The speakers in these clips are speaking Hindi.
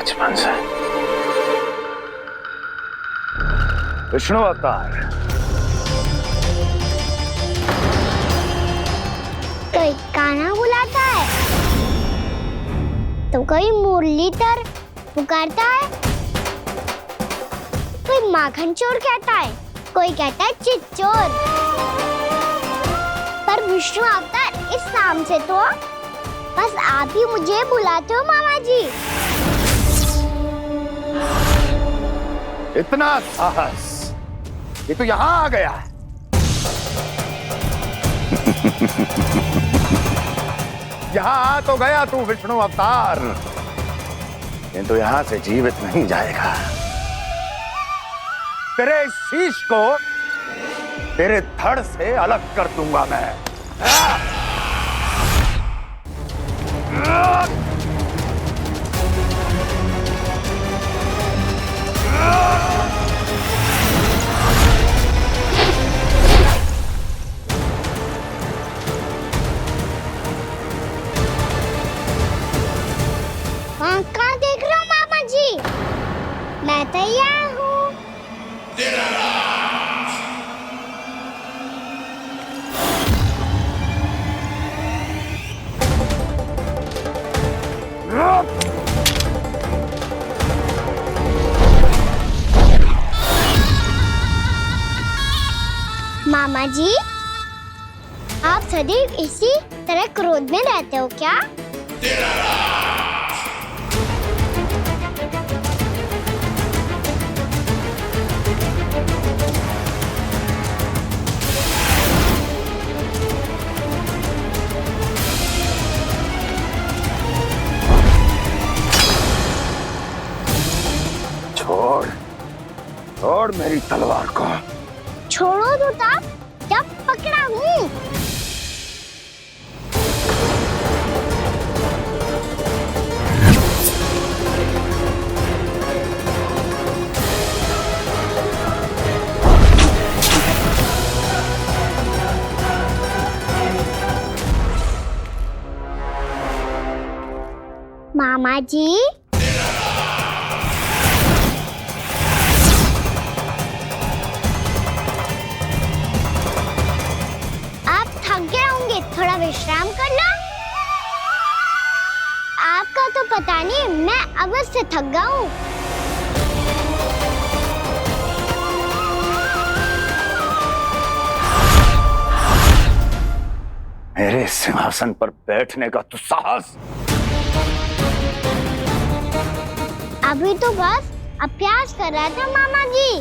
बचपन से। विष्णु अवतार। कोई कान्हा बुलाता है तो कोई मुरलीधर पुकारता है, कोई माखन चोर कहता है, कोई कहता है चिच्चोर। पर विष्णु अवतार इस नाम से तो बस आप ही मुझे बुलाते हो मामा जी। इतना साहस, ये तो यहां आ गया है। यहां आ तो गया तू विष्णु अवतार, किंतु यहां से जीवित नहीं जाएगा। तेरे शीश को तेरे धड़ से अलग कर दूंगा मैं। कहाँ देख रहे हो मामा जी? मैं तैयार हूँ। मामा जी, आप सदैव इसी तरह क्रोध में रहते हो क्या? छोड़, छोड़ मेरी तलवार को। छोड़ो तो तब जब पकड़ा हूँ। मामा जी, थोड़ा विश्राम कर लो। आपका तो पता नहीं, मैं अवश्य थक गया हूँ। मेरे सिंहासन पर बैठने का तो साहस। अभी तो बस अभ्यास कर रहा था मामा जी।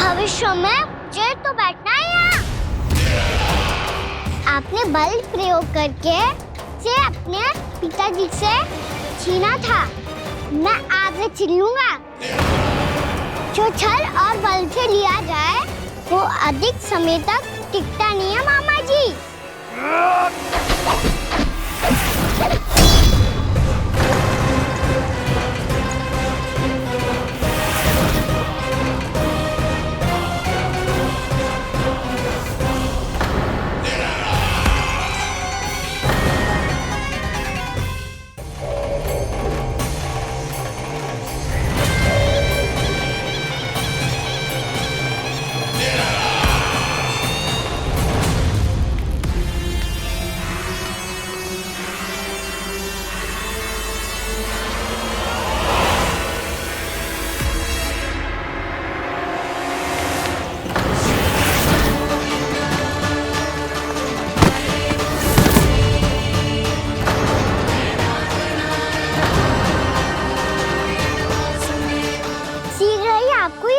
भविष्य में मुझे तो बैठना है यहाँ। आपने बल प्रयोग करके से अपने पिताजी से छीना था, मैं आपसे छीन लूंगा। जो छल और बल से लिया जाए वो अधिक समय तक टिकता नहीं है मामा जी।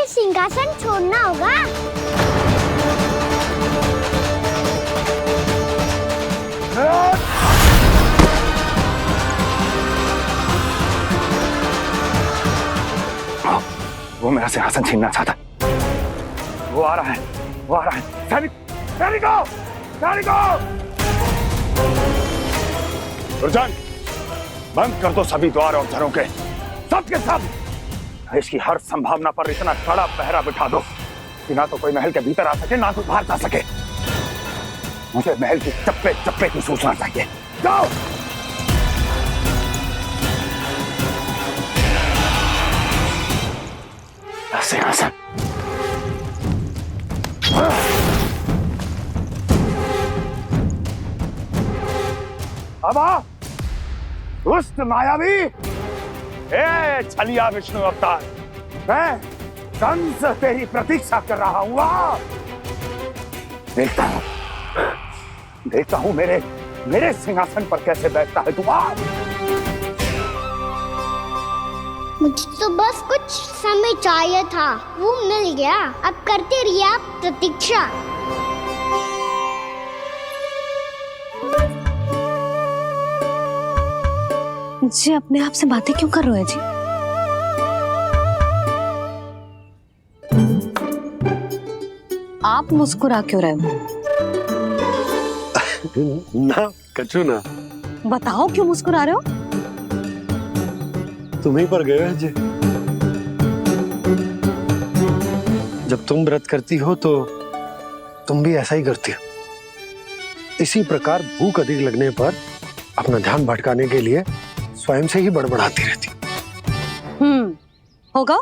सिंहासन छोड़ना होगा। वो मेरा सिंहासन छीनना चाहता। वो आ रहा है, वो आ रहा है। सैनिकों, दुर्जन, बंद कर दो सभी द्वार और दरों के, सब के सब। इसकी हर संभावना पर इतना कड़ा पहरा बिठा दो कि ना तो कोई महल के भीतर आ सके, ना तो बाहर जा सके। मुझे महल की चप्पे चप्पे की सूचना चाहिए। जाओ। सिंहासन। अब आ दुष्ट मायावी, ए छलिया विष्णु अवतार, मैं कंस तेरी प्रतीक्षा कर रहा हूं। आ देखता हूं मेरे सिंहासन पर कैसे बैठता है तू। आ मुझे तो बस कुछ समय चाहिए था, वो मिल गया। अब करते रहिए आप प्रतीक्षा। जी अपने आप से बातें क्यों कर रहे हो जी? आप मुस्कुरा क्यों रहे हो? ना कछु ना। बताओ क्यों मुस्कुरा रहे हो? तुम ही पर गए जी। जब तुम व्रत करती हो तो तुम भी ऐसा ही करती हो। इसी प्रकार भूख अधिक लगने पर अपना ध्यान भटकाने के लिए स्वयं से ही बड़बड़ाती रहती। होगा।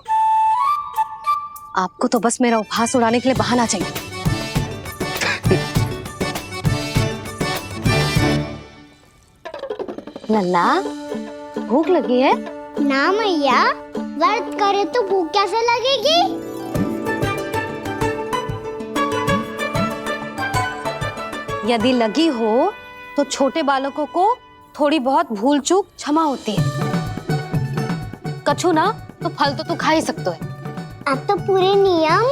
आपको तो बस मेरा उपहास उड़ाने के लिए बहाना चाहिए। लल्ला भूख लगी है? ना मैया, व्रत करे तो भूख कैसे लगेगी? यदि लगी हो तो छोटे बालकों को थोड़ी बहुत भूल चूक क्षमा होती है। कछु ना तो फल तो तू खा ही सकते है। अब तो पूरे नियम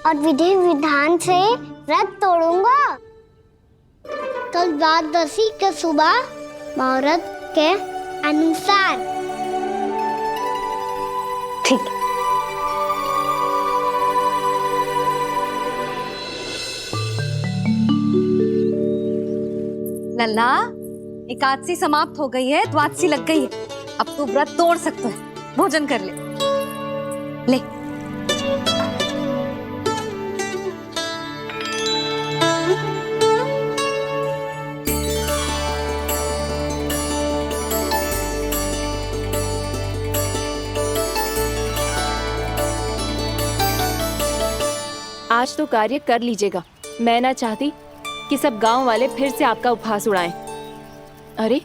और विधि विधान से व्रत तोड़ूंगा। कल द्वादशी के सुबह मुहूर्त के अनुसार। ठीक। लल्ला एकादशी समाप्त हो गई है, द्वादशी लग गई है। अब तू व्रत तोड़ सकते है। भोजन कर ले। आज तो कार्य कर लीजिएगा। मैं ना चाहती कि सब गांव वाले फिर से आपका उपहास उड़ाएं। अरे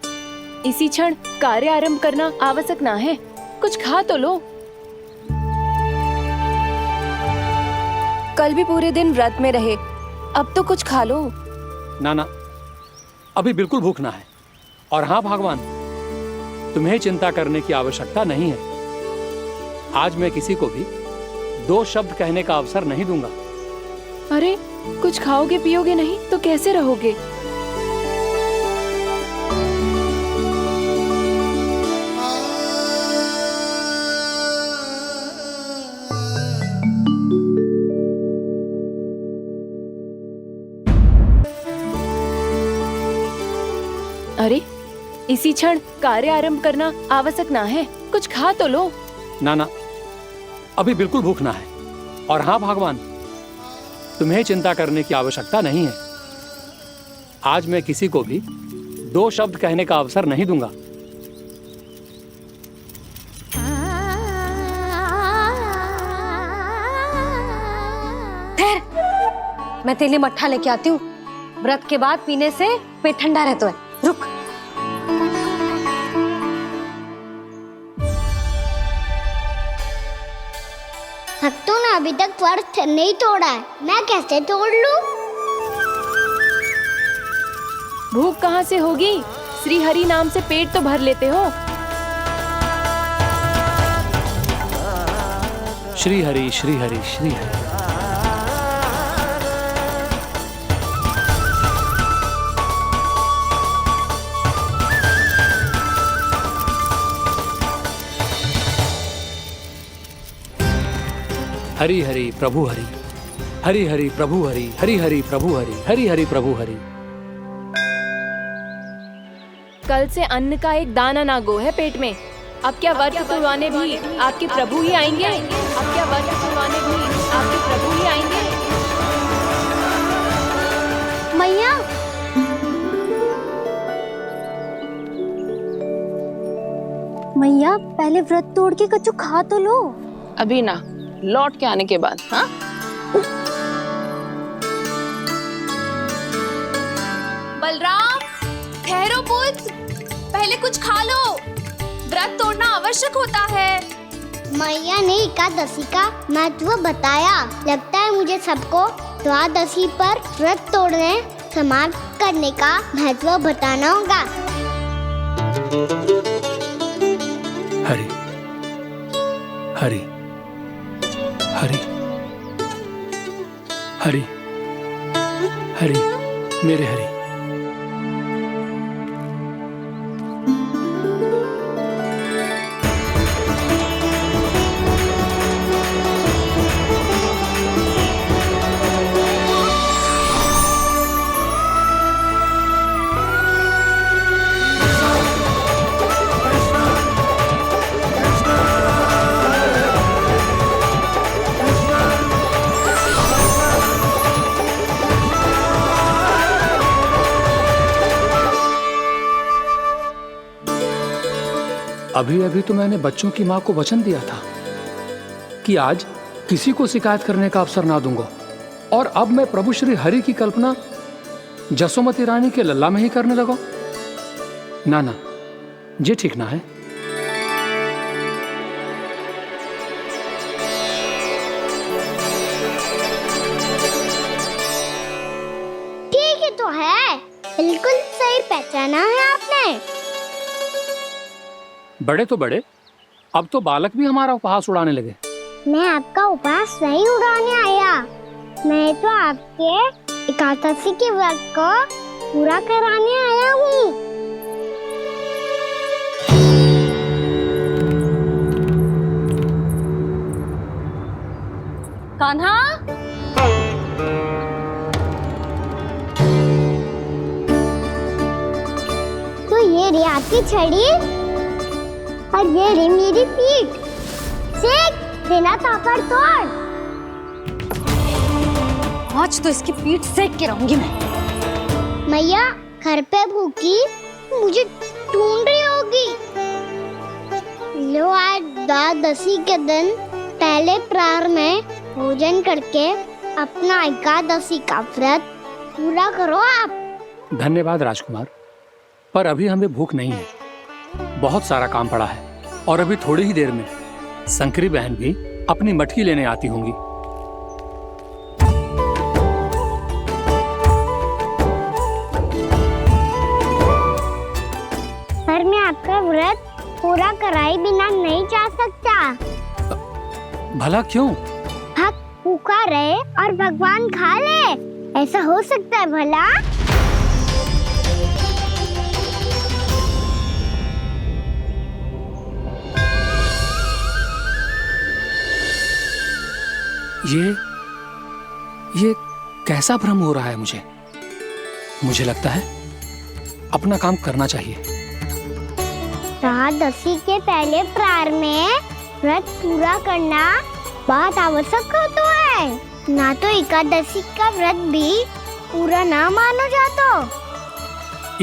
इसी क्षण कार्य आरंभ करना आवश्यक ना है। कुछ खा तो लो। कल भी पूरे दिन व्रत में रहे, अब तो कुछ खा लो। ना ना, अभी बिल्कुल भूख ना है। और हाँ भगवान, तुम्हें चिंता करने की आवश्यकता नहीं है। आज मैं किसी को भी 2 शब्द कहने का अवसर नहीं दूंगा। अरे कुछ खाओगे पियोगे नहीं तो कैसे रहोगे? अरे इसी क्षण कार्य आरंभ करना आवश्यक ना है। कुछ खा तो लो। ना ना, अभी बिल्कुल भूख ना है। और हाँ भगवान, तुम्हें चिंता करने की आवश्यकता नहीं है। आज मैं किसी को भी 2 शब्द कहने का अवसर नहीं दूंगा। मैं तेरे लिए मट्ठा लेके आती हूँ। व्रत के बाद पीने से पेट ठंडा रहता है। रुक। भक्तों ने अभी तक व्रत नहीं तोड़ा है, मैं कैसे तोड़ लूं? भूख कहाँ से होगी? श्री हरि नाम से पेट तो भर लेते हो। श्री हरि श्री हरि श्री हरि। हरि हरि प्रभु हरि, हरि हरि प्रभु हरि, हरि हरि प्रभु हरि, हरि हरि प्रभु हरि। कल से अन्न का एक दाना ना गो है पेट में। अब क्या व्रत तुड़वाने भी आपके प्रभु ही आएंगे? अब क्या व्रत तुड़वाने भी आपके प्रभु ही आएंगे? मैया, मैया पहले व्रत तोड़ के कछु खा तो लो। अभी ना, लौट के आने के बाद। हाँ, बलराम, ठहरो पुत्र, पहले कुछ खा लो, व्रत तोड़ना आवश्यक होता है। मैया ने एकादशी का महत्व बताया। लगता है मुझे सबको द्वादशी पर व्रत तोड़ने समाप्त करने का महत्व बताना होगा। हरि हरि हरि हरि हरि मेरे हरि। अभी अभी तो मैंने बच्चों की मां को वचन दिया था कि आज किसी को शिकायत करने का अवसर ना दूंगा, और अब मैं प्रभु श्री हरि की कल्पना जसोमती रानी के लल्ला में ही करने लगा। ना ना, ये ठीक ना है। ठीक है तो है, बिल्कुल सही पहचाना है आपने। बड़े तो बड़े, अब तो बालक भी हमारा उपहास उड़ाने लगे। मैं आपका उपहास नहीं उड़ाने आया, मैं तो आपके एकादशी के व्रत को पूरा कराने आया हूँ। कान्हा, तो ये रे आपकी छड़ी और ये रे मेरी पीठ। सेक बिना तापर तोड़। आज तो इसकी पीठ सेक के रहूंगी मैं। मैया घर पे भूखी मुझे ढूंढ रही होगी। लो, आज द्वादशी के दिन पहले प्रहर में भोजन करके अपना एकादशी का व्रत पूरा करो आप। धन्यवाद राजकुमार, पर अभी हमें भूख नहीं है। बहुत सारा काम पड़ा है, और अभी थोड़ी ही देर में शंकरी बहन भी अपनी मटकी लेने आती होंगी। पर मैं आपका व्रत पूरा कराए बिना नहीं जा सकता। भला क्यों? भक्त भूखा रहे और भगवान खा ले, ऐसा हो सकता है भला? ये कैसा भ्रम हो रहा है मुझे लगता है अपना काम करना चाहिए। द्वादशी के पहले प्रहर में व्रत पूरा करना बहुत आवश्यक होता है, ना तो एकादशी का व्रत भी पूरा ना मानो जातो।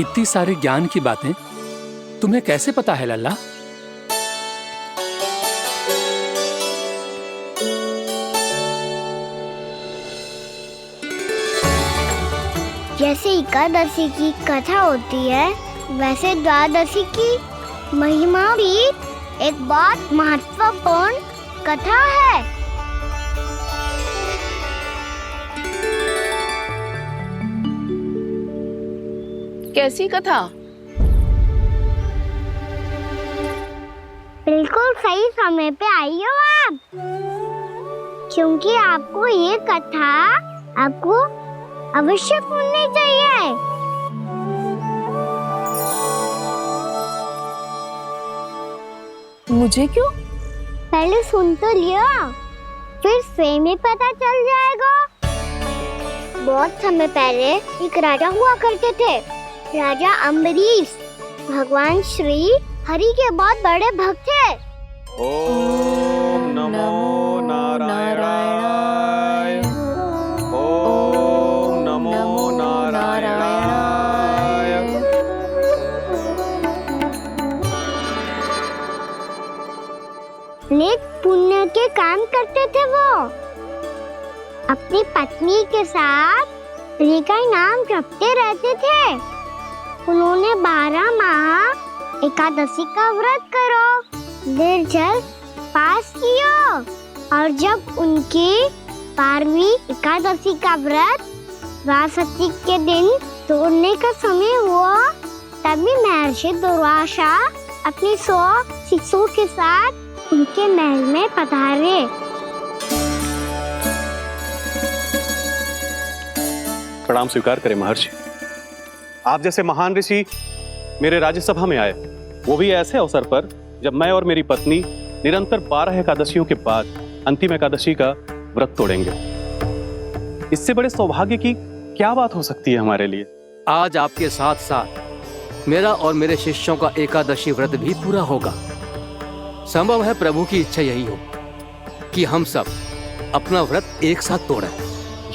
इतनी सारी ज्ञान की बातें तुम्हें कैसे पता है लल्ला? जैसे एकादशी की कथा होती है, वैसे द्वादशी की महिमा भी एक बहुत महत्वपूर्ण कथा है। कैसी कथा? बिल्कुल सही समय पे आई हो आप, क्योंकि आपको ये कथा आपको अवश्य सुननी चाहिए। मुझे क्यों? पहले सुन तो लियो, फिर स्वयं ही पता चल जाएगा। बहुत समय पहले एक राजा हुआ करते थे, राजा अम्बरीश। भगवान श्री हरि के बहुत बड़े भक्त थे। ओम नमो नारायणाय। ओम नमो नारायणाय। नेक पुण्य के काम करते थे वो। अपनी पत्नी के साथ हरि का नाम जपते रहते थे। उन्होंने 12 माह एकादशी का व्रत करो, निर्जल पास किया, और जब उनकी 12वीं एकादशी का व्रत द्वादशी के दिन तोड़ने का समय हुआ, तभी महर्षि दुर्वासा अपनी 100 शिष्यों के साथ उनके महल में पधारे। प्रणाम स्वीकार करें महर्षि। आप जैसे महान ऋषि मेरे राज्यसभा में आए, वो भी ऐसे अवसर पर जब मैं और मेरी पत्नी निरंतर 12 एकादशियों के बाद अंतिम एकादशी का व्रत तोड़ेंगे। इससे बड़े सौभाग्य की क्या बात हो सकती है हमारे लिए। आज आपके साथ साथ मेरा और मेरे शिष्यों का एकादशी व्रत भी पूरा होगा। संभव है प्रभु की इच्छा यही हो कि हम सब अपना व्रत एक साथ तोड़ें।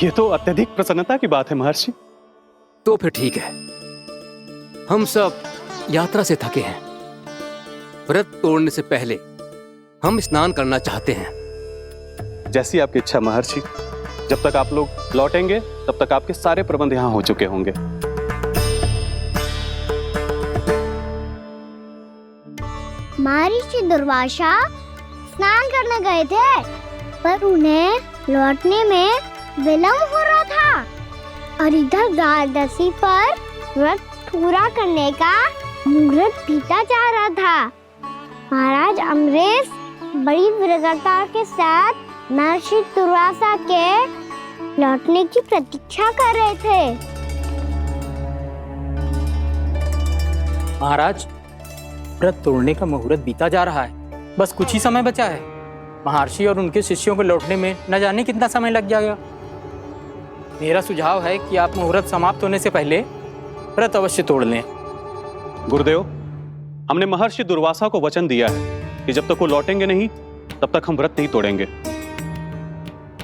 ये तो अत्यधिक प्रसन्नता की बात है महर्षि। तो फिर ठीक है, हम सब यात्रा से थके हैं। व्रत तोड़ने से पहले हम स्नान करना चाहते हैं। जैसी आपकी इच्छा महर्षि। जब तक आप लोग लौटेंगे तब तक आपके सारे प्रबंध यहाँ हो चुके होंगे। महर्षि दुर्वासा स्नान करने गए थे, पर उन्हें लौटने में विलंब हो रहा था और इधर द्वादशी पर व्रत पूरा करने का मुहूर्त बीता जा रहा था। महाराज अमरेश बड़ी विरगता के साथ महर्षि दुर्वासा के लौटने की प्रतीक्षा कर रहे थे। महाराज, व्रत तोड़ने का मुहूर्त बीता जा रहा है। बस कुछ ही समय बचा है। महर्षि और उनके शिष्यों को लौटने में न जाने कितना समय लग जाएगा। मेरा सुझाव है कि आप मुहूर्त समाप्त होने से पहले व्रत अवश्य तोड़ लें। गुरुदेव, हमने महर्षि दुर्वासा को वचन दिया है कि जब तक वो लौटेंगे नहीं तब तक हम व्रत नहीं तोड़ेंगे।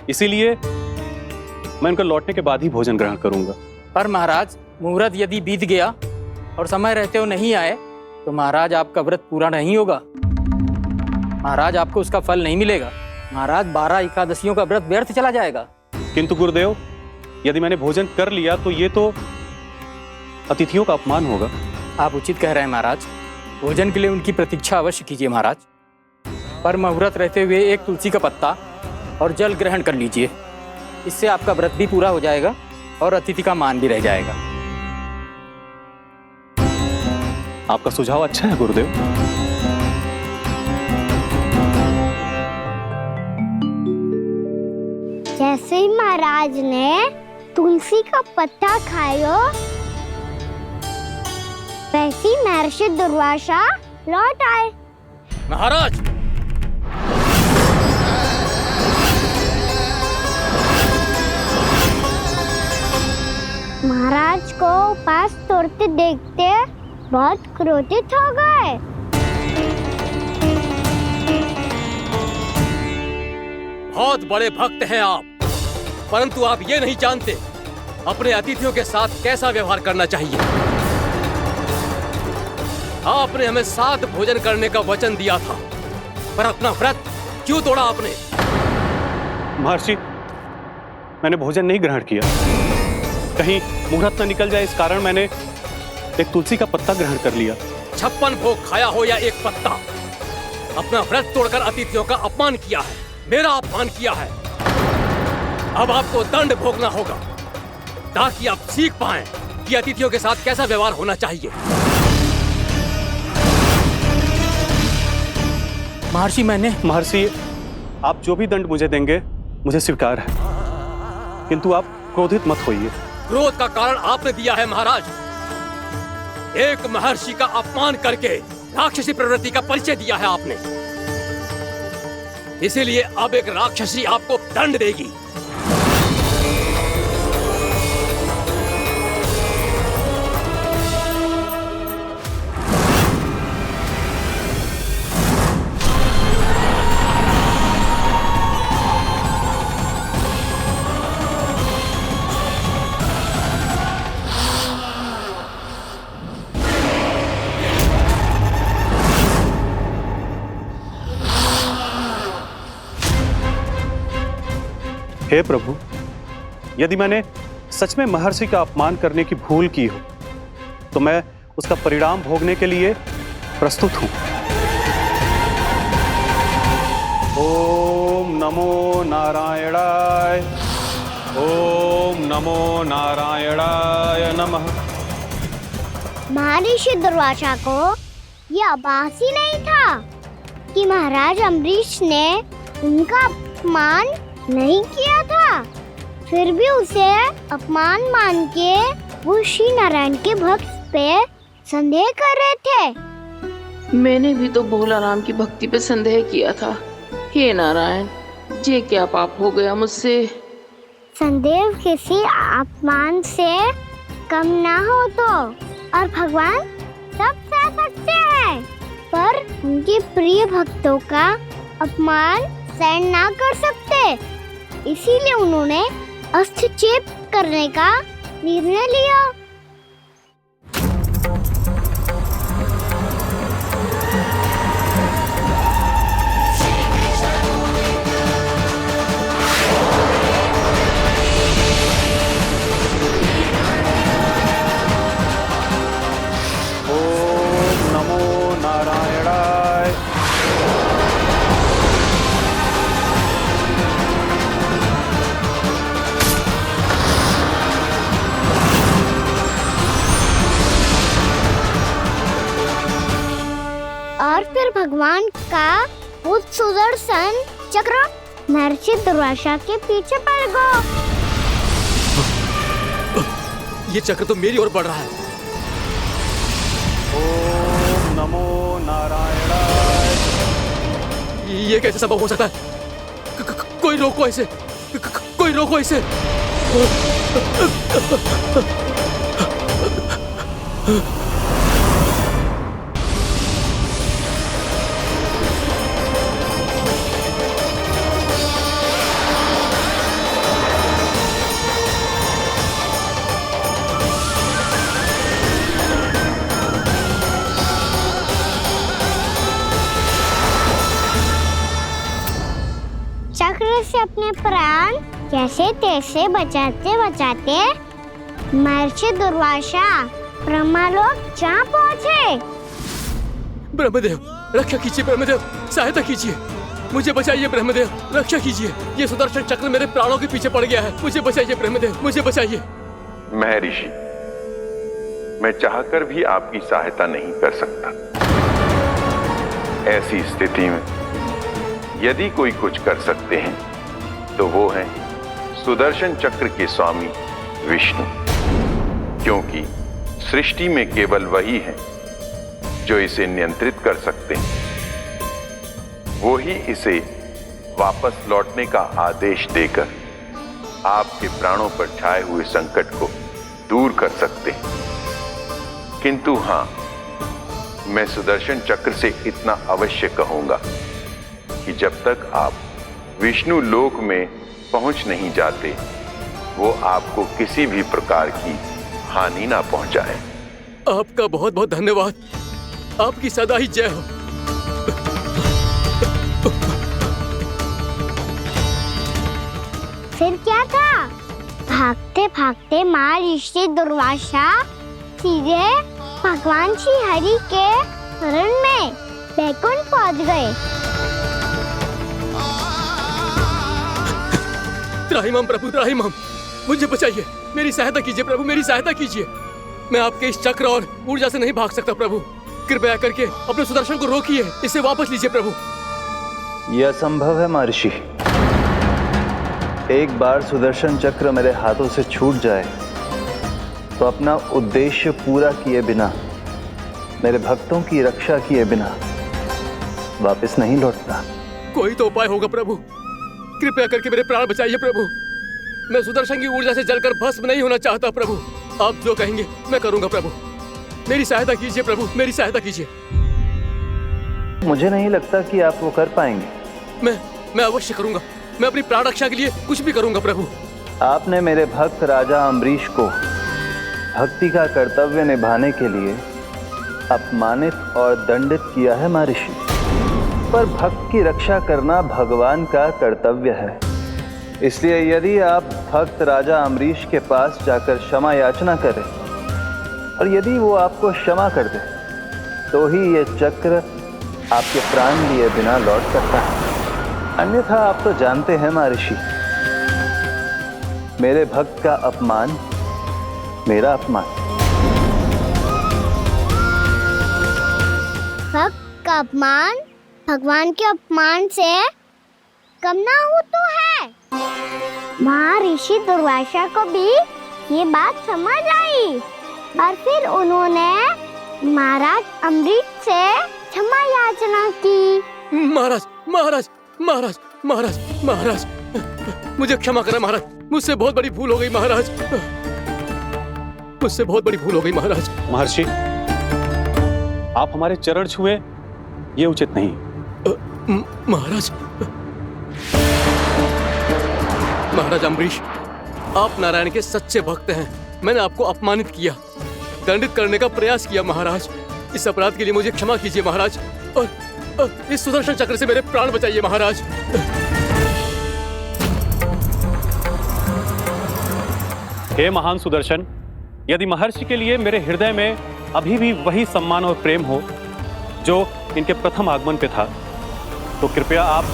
इसीलिए मैं उनके लौटने के बाद ही भोजन ग्रहण करूंगा। पर महाराज, मुहूर्त यदि बीत गया और समय रहते हो नहीं आए तो महाराज आपका व्रत पूरा नहीं होगा। महाराज, आपको उसका फल नहीं मिलेगा। महाराज, 12 एकादशियों का व्रत व्यर्थ चला जाएगा। किंतु गुरुदेव, यदि मैंने भोजन कर लिया तो ये तो अतिथियों का अपमान होगा। आप उचित कह रहे हैं महाराज। भोजन के लिए उनकी प्रतीक्षा अवश्य कीजिए महाराज। पर मुहूर्त रहते हुए एक तुलसी का पत्ता और जल ग्रहण कर लीजिए। इससे आपका व्रत भी पूरा हो जाएगा और अतिथि का मान भी रह जाएगा। आपका सुझाव अच्छा है गुरुदेव। जैसे ही महाराज ने तुलसी का पत्ता खाया, वैसे ही महर्षि दुर्वासा लौट आए। महाराज, महाराज को उपास तोड़ते देखते बहुत क्रोधित हो गए। बहुत बड़े भक्त हैं आप, परंतु आप ये नहीं जानते अपने अतिथियों के साथ कैसा व्यवहार करना चाहिए। आपने हमें साथ भोजन करने का वचन दिया था, पर अपना व्रत क्यों तोड़ा आपने? महर्षि, मैंने भोजन नहीं ग्रहण किया। कहीं मुहूर्त न निकल जाए, इस कारण मैंने एक तुलसी का पत्ता ग्रहण कर लिया। 56 भोग खाया हो या एक पत्ता, अपना व्रत तोड़कर अतिथियों का अपमान किया है, मेरा अपमान किया है। अब आपको दंड भोगना होगा ताकि आप सीख पाएं कि अतिथियों के साथ कैसा व्यवहार होना चाहिए। महर्षि, आप जो भी दंड मुझे देंगे मुझे स्वीकार है, किंतु आप क्रोधित मत होइए। क्रोध का कारण आपने दिया है महाराज। एक महर्षि का अपमान करके राक्षसी प्रवृत्ति का परिचय दिया है आपने। इसीलिए अब एक राक्षसी आपको दंड देगी। हे प्रभु, यदि मैंने सच में महर्षि का अपमान करने की भूल की हो तो मैं उसका परिणाम भोगने के लिए प्रस्तुत हूं। ओम नमो नारायणाय, ओम नमो नारायणाय नमः। महर्षि दुर्वासा को यह आभास ही नहीं था कि महाराज अम्बरीश ने उनका अपमान नहीं किया था। फिर भी उसे अपमान मान के वो श्री नारायण के भक्त पे संदेह कर रहे थे। मैंने भी तो भोला राम की भक्ति पे संदेह किया था। हे नारायण, ये क्या पाप हो गया मुझसे? संदेह किसी अपमान से कम ना हो तो, और भगवान सब सह सकते हैं, पर उनके प्रिय भक्तों का अपमान सहन ना कर सकते। इसीलिए उन्होंने हस्तक्षेप करने का निर्णय लिया। ओम नमो नारायणाय। और फिर भगवान का वो सुदर्शन चक्र महर्षि दुर्वासा के पीछे पड़ गया। ये चक्र तो मेरी ओर बढ़ रहा है। ओम नमो नारायणाय। ये कैसे संभव हो सकता है? कोई रोको इसे, कोई रोको इसे। चक्र से अपने प्राण जैसे तैसे बचाते बचाते महर्षि दुर्वासा ब्रह्मलोक जा पहुंचे। ब्रह्मदेव, रक्षा कीजिए ब्रह्मदेव, सहायता कीजिए, मुझे बचाइए ब्रह्मदेव, रक्षा कीजिए। ये सुदर्शन चक्र मेरे प्राणों के पीछे पड़ गया है, मुझे बचाइए ब्रह्मदेव, मुझे बचाइए। महर्षि, मैं चाहकर भी आपकी सहायता नहीं कर सकता। ऐसी स्थिति में यदि कोई कुछ कर सकते हैं तो वो है सुदर्शन चक्र के स्वामी विष्णु, क्योंकि सृष्टि में केवल वही है जो इसे नियंत्रित कर सकते हैं। वो ही इसे वापस लौटने का आदेश देकर आपके प्राणों पर छाए हुए संकट को दूर कर सकते हैं। किंतु हां, मैं सुदर्शन चक्र से इतना अवश्य कहूंगा कि जब तक आप विष्णु लोक में पहुंच नहीं जाते, वो आपको किसी भी प्रकार की हानि ना पहुंचाए। आपका बहुत बहुत धन्यवाद, आपकी सदा ही जय हो। फिर क्या था? भागते भागते महर्षि दुर्वासा सीधे भगवान श्री हरि के शरण में बैकुंठ पहुंच गए। त्राहिमाम प्रभु, त्राहिमाम, मुझे बचाइए, मेरी सहायता कीजिए प्रभु, मेरी सहायता कीजिए। मैं आपके इस चक्र और ऊर्जा से नहीं भाग सकता प्रभु, कृपया करके अपने सुदर्शन को रोकिए, इसे वापस लीजिए प्रभु। यह असंभव है महर्षि। एक बार सुदर्शन चक्र मेरे हाथों से छूट जाए तो अपना उद्देश्य पूरा किए बिना, मेरे भक्तों की रक्षा किए बिना वापस नहीं लौटता। कोई तो उपाय होगा प्रभु, कृपया करके मेरे प्राण बचाइए प्रभु। मैं सुदर्शन की ऊर्जा से जलकर भस्म नहीं होना चाहता प्रभु। आप जो कहेंगे मैं करूंगा प्रभु, मेरी सहायता कीजिए प्रभु, मेरी सहायता कीजिए। मुझे नहीं लगता कि आप वो कर पाएंगे। मैं अवश्य करूंगा, मैं अपनी प्राण रक्षा के लिए कुछ भी करूंगा प्रभु। आपने मेरे भक्त राजा अम्बरीश को भक्ति का कर्तव्य निभाने के लिए अपमानित और दंडित किया है महर्षि, पर भक्त की रक्षा करना भगवान का कर्तव्य है। इसलिए यदि आप भक्त राजा अम्बरीश के पास जाकर क्षमा याचना करें और यदि वो आपको क्षमा कर दे तो ही ये चक्र आपके प्राण लिए बिना लौट सकता है। अन्यथा आप तो जानते हैं महर्षि, मेरे भक्त का अपमान मेरा अपमान। भक्त का अपमान भगवान के अपमान से कम ना हो तो है। महर्षि दुर्वासा को भी ये बात समझ आई और फिर उन्होंने महाराज अम्बरीश से क्षमा याचना की। महाराज महाराज महाराज महाराज महाराज, मुझे क्षमा करें महाराज, मुझसे बहुत बड़ी भूल हो गई महाराज, मुझसे बहुत बड़ी भूल हो गई महाराज। महर्षि, आप हमारे चरण छुए ये उचित नहीं। महाराज महाराज अम्बरीश, आप नारायण के सच्चे भक्त हैं। मैंने आपको अपमानित किया, दंडित करने का प्रयास किया महाराज। इस अपराध के लिए मुझे क्षमा कीजिए महाराज, और इस सुदर्शन चक्र से मेरे प्राण बचाइए महाराज। हे महान सुदर्शन, यदि महर्षि के लिए मेरे हृदय में अभी भी वही सम्मान और प्रेम हो जो इनके प्रथम आगमन पे था, तो कृपया आप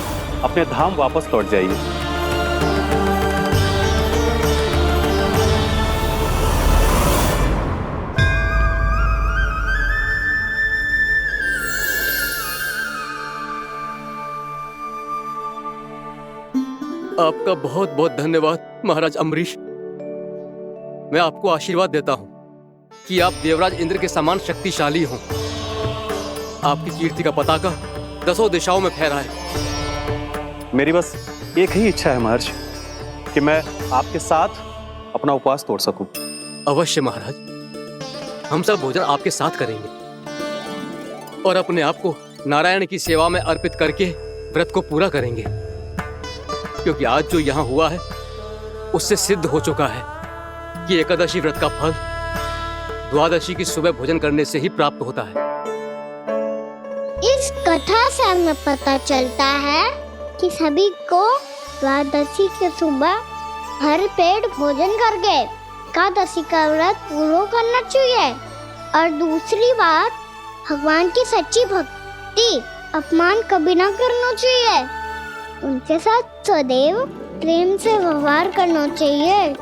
अपने धाम वापस लौट जाइए। आपका बहुत बहुत धन्यवाद महाराज अम्बरीश। मैं आपको आशीर्वाद देता हूं कि आप देवराज इंद्र के समान शक्तिशाली हों। आपकी कीर्ति का पताका 10 दिशाओं में फहराए। मेरी बस एक ही इच्छा है महर्षि, कि मैं आपके साथ अपना उपवास तोड़ सकूं। अवश्य महाराज, हम सब भोजन आपके साथ करेंगे और अपने आप को नारायण की सेवा में अर्पित करके व्रत को पूरा करेंगे, क्योंकि आज जो यहाँ हुआ है उससे सिद्ध हो चुका है कि एकादशी व्रत का फल द्वादशी की सुबह भोजन करने से ही प्राप्त होता है। इस कथा से हमें पता चलता है कि सभी को द्वादशी के सुबह भर पेट भोजन करके एकादशी का व्रत पूरा करना चाहिए। और दूसरी बात, भगवान की सच्ची भक्ति अपमान कभी ना करना चाहिए, उनके साथ सदैव प्रेम से व्यवहार करना चाहिए।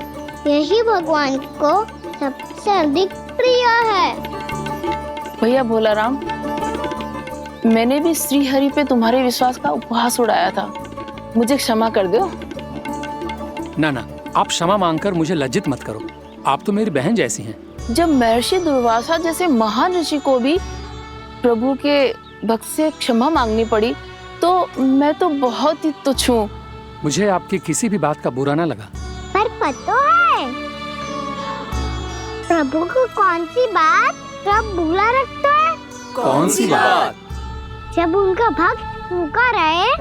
यही भगवान को सबसे अधिक प्रिय है। भैया भोलाराम, मैंने भी श्री हरि पे तुम्हारे विश्वास का उपहास उड़ाया था, मुझे क्षमा कर दो। ना ना, आप क्षमा मांगकर मुझे लज्जित मत करो, आप तो मेरी बहन जैसी हैं। जब महर्षि दुर्वासा जैसे महान ऋषि को भी प्रभु के भक्त से क्षमा मांगनी पड़ी, तो मैं तो बहुत ही तुच्छ हूँ। मुझे आपकी किसी भी बात का बुरा ना लगा। पर पता है प्रभु को कौन सी बात कब बुरा रखता है? कौन सी बात? जब उनका भक्त भूखा रहे,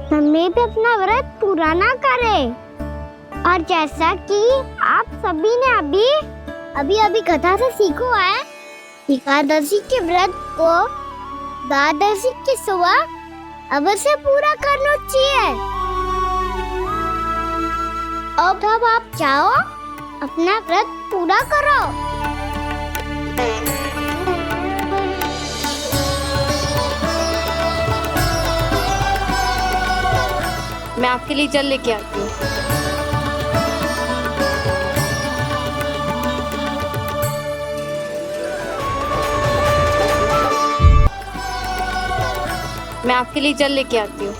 समय पे अपना व्रत पूरा ना करे। और जैसा कि आप सभी ने अभी कथा से सीखो है, एकादशी के व्रत को द्वादशी की सुबह अवश्य पूरा करना चाहिए। अब आप जाओ, अपना व्रत पूरा करो। मैं आपके लिए जल लेके आती हूँ। मैं आपके लिए जल लेके आती हूँ।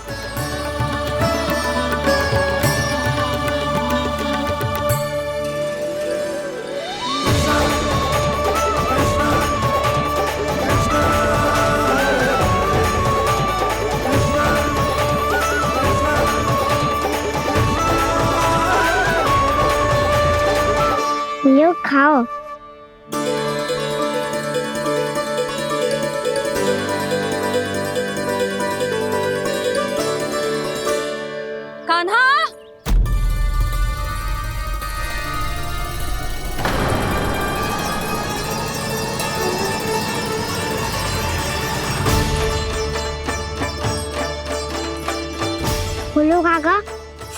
लो खाओ। कान्हा, बोलो काका,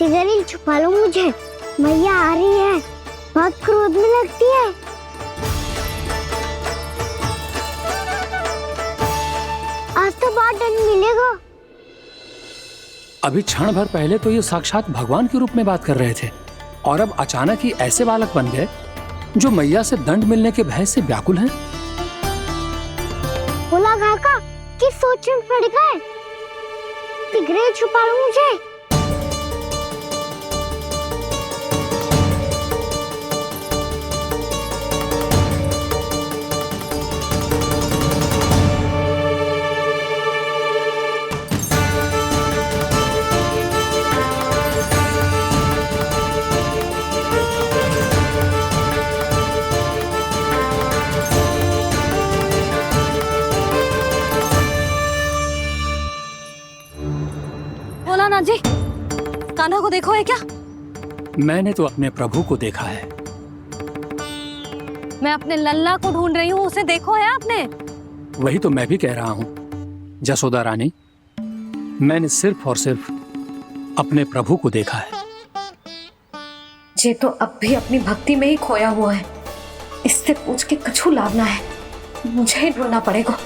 सिगरेट छुपा लो मुझे, मैया आ रही है, बहुत क्रोध में लगती है। आज तो बहुत दंड मिलेगा। अभी क्षण भर पहले तो ये साक्षात भगवान के रूप में बात कर रहे थे और अब अचानक ही ऐसे बालक बन गए जो मैया से दंड मिलने के भय से व्याकुल हैं। बोला काका किस सोच में पड़ गए? सिगरेट छुपा लो मुझे। भोलानाथ जी, कान्हा को देखो है क्या? मैंने तो अपने प्रभु को देखा है। मैं अपने लल्ला को ढूंढ रही हूँ, उसे देखो है आपने? वही तो मैं भी कह रहा हूँ जसोदा रानी, मैंने सिर्फ और सिर्फ अपने प्रभु को देखा है। ये तो अब भी अपनी भक्ति में ही खोया हुआ है। इससे पूछ के कछु लाभना है, मुझे ही ढूंढना पड़ेगा।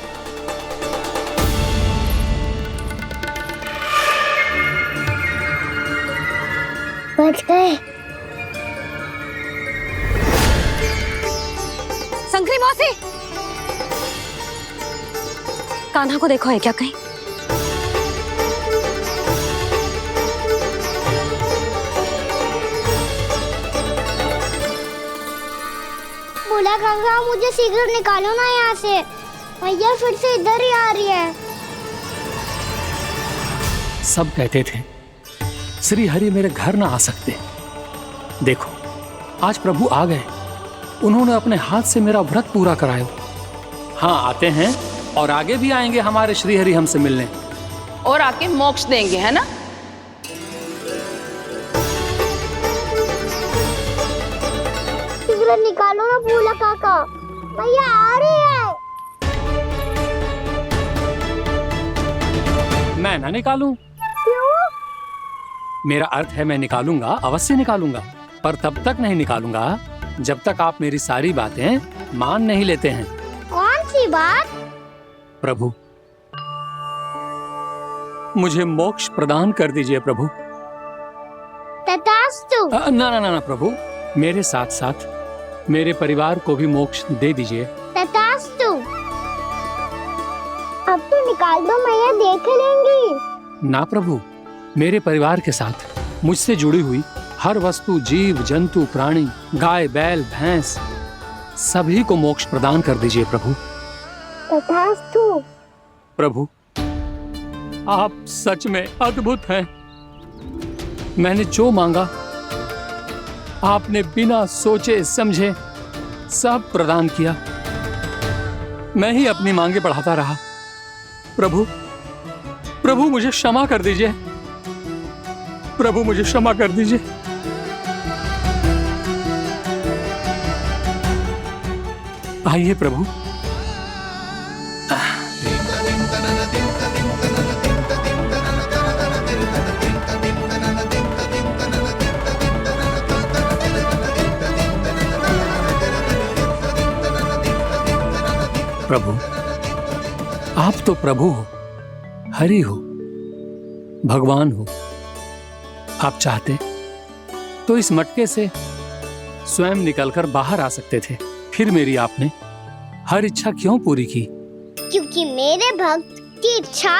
बच गए। संकरी मौसी, कान्हा को देखो है क्या कहीं? बोला काका मुझे सिगरेट निकालो ना यहाँ से, मैया फिर से इधर ही आ रही है। सब कहते थे श्री हरि मेरे घर ना आ सकते। देखो आज प्रभु आ गए, उन्होंने अपने हाथ से मेरा व्रत पूरा कराया। हाँ आते हैं और आगे भी आएंगे हमारे श्री हरि हमसे मिलने और आके मोक्ष देंगे, है ना? सिगरेट निकालो ना बोला काका, मैया आ रही है। मैं ना निकालूं? क्यों? मेरा अर्थ है मैं निकालूंगा, अवश्य निकालूंगा, पर तब तक नहीं निकालूंगा जब तक आप मेरी सारी बातें मान नहीं लेते हैं। कौन सी बात? प्रभु मुझे मोक्ष प्रदान कर दीजिए प्रभु। तथास्तु। ना ना ना ना प्रभु, मेरे साथ साथ मेरे परिवार को भी मोक्ष दे दीजिए। तथास्तु। अब तो निकाल दो, मैया देख लेंगी। ना प्रभु, मेरे परिवार के साथ मुझसे जुड़ी हुई हर वस्तु, जीव जंतु, प्राणी, गाय बैल भैंस, सभी को मोक्ष प्रदान कर दीजिए प्रभु। तथास्तु। प्रभु आप सच में अद्भुत हैं। मैंने जो मांगा आपने बिना सोचे समझे सब प्रदान किया। मैं ही अपनी मांगे बढ़ाता रहा। प्रभु प्रभु मुझे क्षमा कर दीजिए, प्रभु मुझे क्षमा कर दीजिए। आइए प्रभु। प्रभु आप तो प्रभु हो, हरि हो, भगवान हो। आप चाहते तो इस मटके से स्वयं निकलकर बाहर आ सकते थे, फिर मेरी आपने हर इच्छा क्यों पूरी की? क्योंकि मेरे भक्त की इच्छा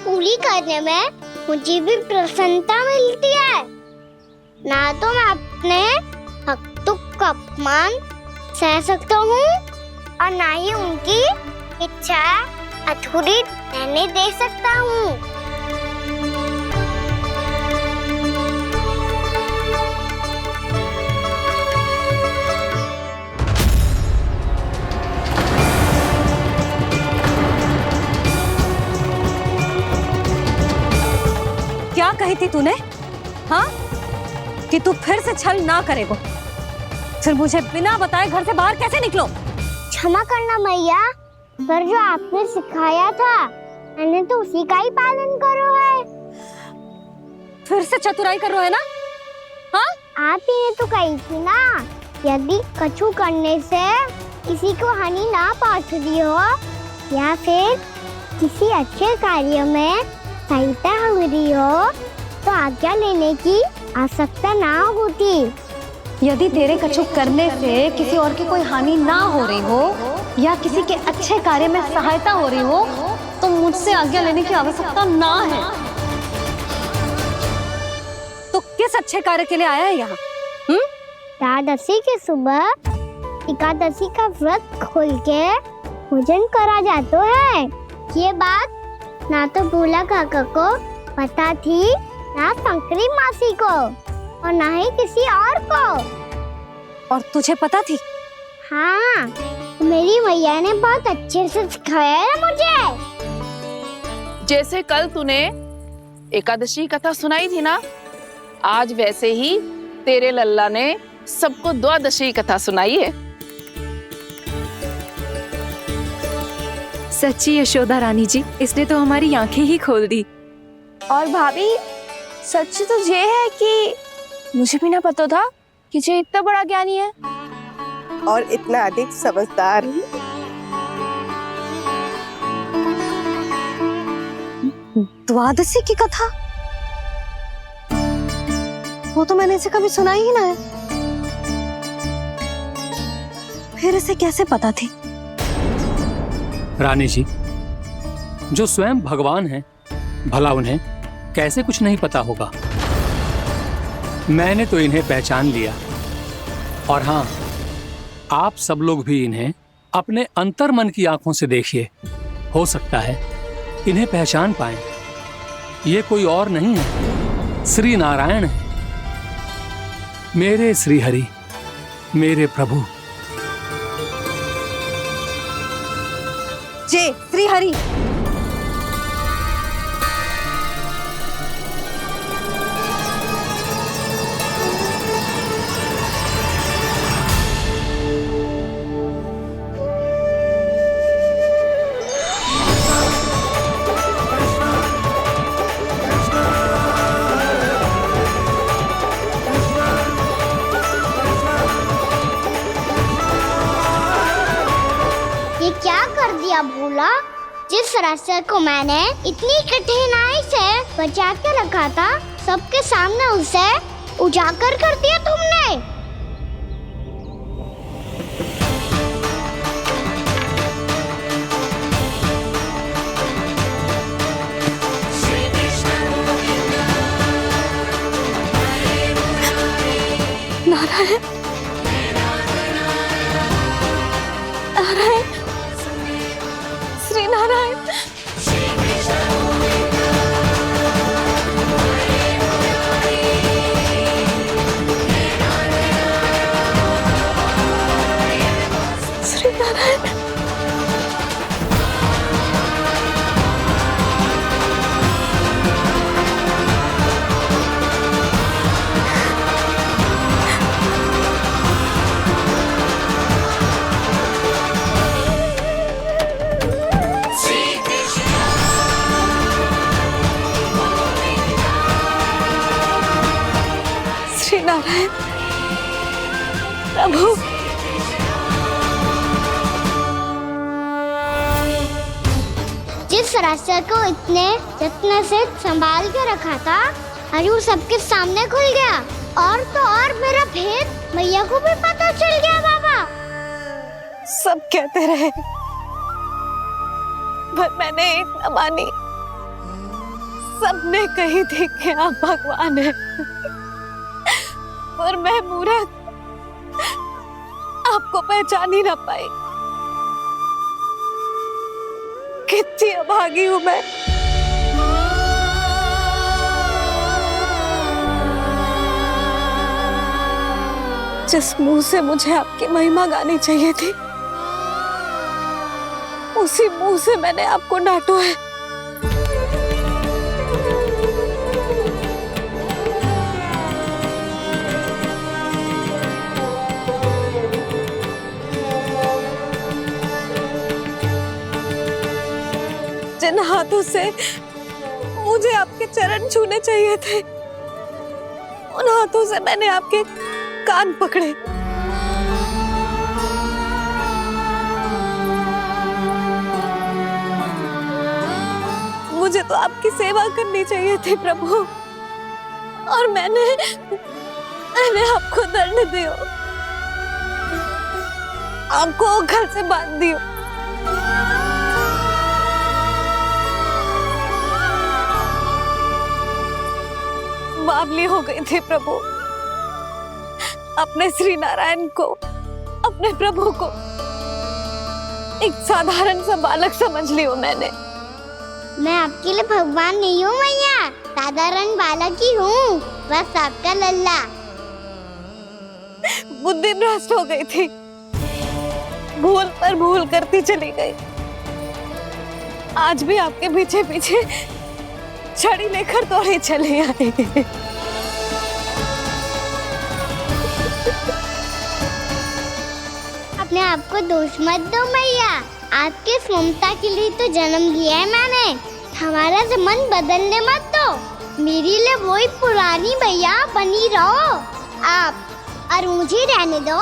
पूरी करने में मुझे भी प्रसन्नता मिलती है। ना तो मैं अपने भक्तों का अपमान सह सकता हूँ और ना ही उनकी इच्छा अधूरी रहने दे सकता हूँ। क्या कही थी तूने? हाँ, कि तू फिर से छल ना करेगा। फिर मुझे बिना बताए घर से बाहर कैसे निकलो? क्षमा करना मैया, पर जो आपने सिखाया था मैंने तो उसी का ही पालन करो है। फिर से चतुराई कर रहे हो है ना? हाँ? आप ही ने तो कही थी ना, यदि कछु करने से किसी को हानि ना पहुंच रही हो या फिर किसी अच्छे कार्य में सहायता हो रही हो तो आज्ञा लेने की आवश्यकता ना होती। यदि तेरे कछु करने से किसी और की कोई हानि ना हो रही हो या किसी के अच्छे कार्य में सहायता हो रही हो तो मुझसे आज्ञा लेने की आवश्यकता ना है। तो किस अच्छे कार्य के लिए आया है यहाँ? द्वादशी के सुबह एकादशी का व्रत खोल के भोजन करा जाता है। ये बात ना तो भोला काका को पता थी, ना शंकरी मासी को और ना ही किसी और को। और तुझे पता थी? हाँ, मेरी मैया ने बहुत अच्छे से सिखाया है मुझे। जैसे कल तूने एकादशी कथा सुनाई थी ना, आज वैसे ही तेरे लल्ला ने सबको द्वादशी कथा सुनाई है। सच्ची यशोदा रानी जी, इसने तो हमारी आंखें ही खोल दी। और भाभी, सच तो ये है कि मुझे भी ना पता था कि ये इतना बड़ा ज्ञानी है और इतना अधिक समझदार। द्वादशी की कथा? वो तो मैंने इसे कभी सुना ही ना है। फिर इसे कैसे पता थी? रानी जी, जो स्वयं भगवान हैं, भला उन्हें कैसे कुछ नहीं पता होगा। मैंने तो इन्हें पहचान लिया। और हाँ, आप सब लोग भी इन्हें अपने अंतर्मन की आंखों से देखिए, हो सकता है इन्हें पहचान पाएं। ये कोई और नहीं है, श्री नारायण है, मेरे श्री हरि, मेरे प्रभु। जय श्री हरि। ये क्या कर दिया भोला? जिस रास्ते को मैंने इतनी कठिनाई से बचा के रखा था, सबके सामने उसे उजागर कर दिया तुमने। नारायण, नारायण, श्री नारायण। श्री नारायण। श्री नारायण प्रभु। जिस रास्ते को इतने जत्न से संभाल के रखा था, आज वो सबके सामने खुल गया। और तो और मेरा भेद मैया को भी पता चल गया। बाबा सब कहते रहे पर मैंने एक न मानी। सबने कही थी कि आप भगवान हैं, पर मैं मूर्ख आपको पहचान ही ना पाई। कितनी अभागी हूं मैं। जिस मुंह से मुझे आपकी महिमा गानी चाहिए थी, उसी मुंह से मैंने आपको डांटा है। जिन हाथों से मुझे आपके चरण छूने चाहिए थे, उन हाथों से मैंने आपके कान पकड़े। मुझे तो आपकी सेवा करनी चाहिए थी प्रभु, और मैंने आपको दंड दियो, आपको घर से बांध दियो। बावली हो गई थी प्रभु। अपने श्री नारायण को, अपने प्रभु को एक साधारण सा बालक समझ लियो मैंने। मैं आपके लिए भगवान नहीं हूँ मैया, साधारण बालक ही हूँ, बस आपका लल्ला। बुद्धि भ्रष्ट हो गई थी, भूल पर भूल करती चली गई। आज भी आपके पीछे पीछे छड़ी लेकर दौड़े चले आए। अपने आप को दोष मत दो मैया, आपके ममता के लिए तो जन्म लिया है मैंने। हमारा मन बदलने मत दो, मेरे लिए वही पुरानी भैया बनी रहो आप, और मुझे रहने दो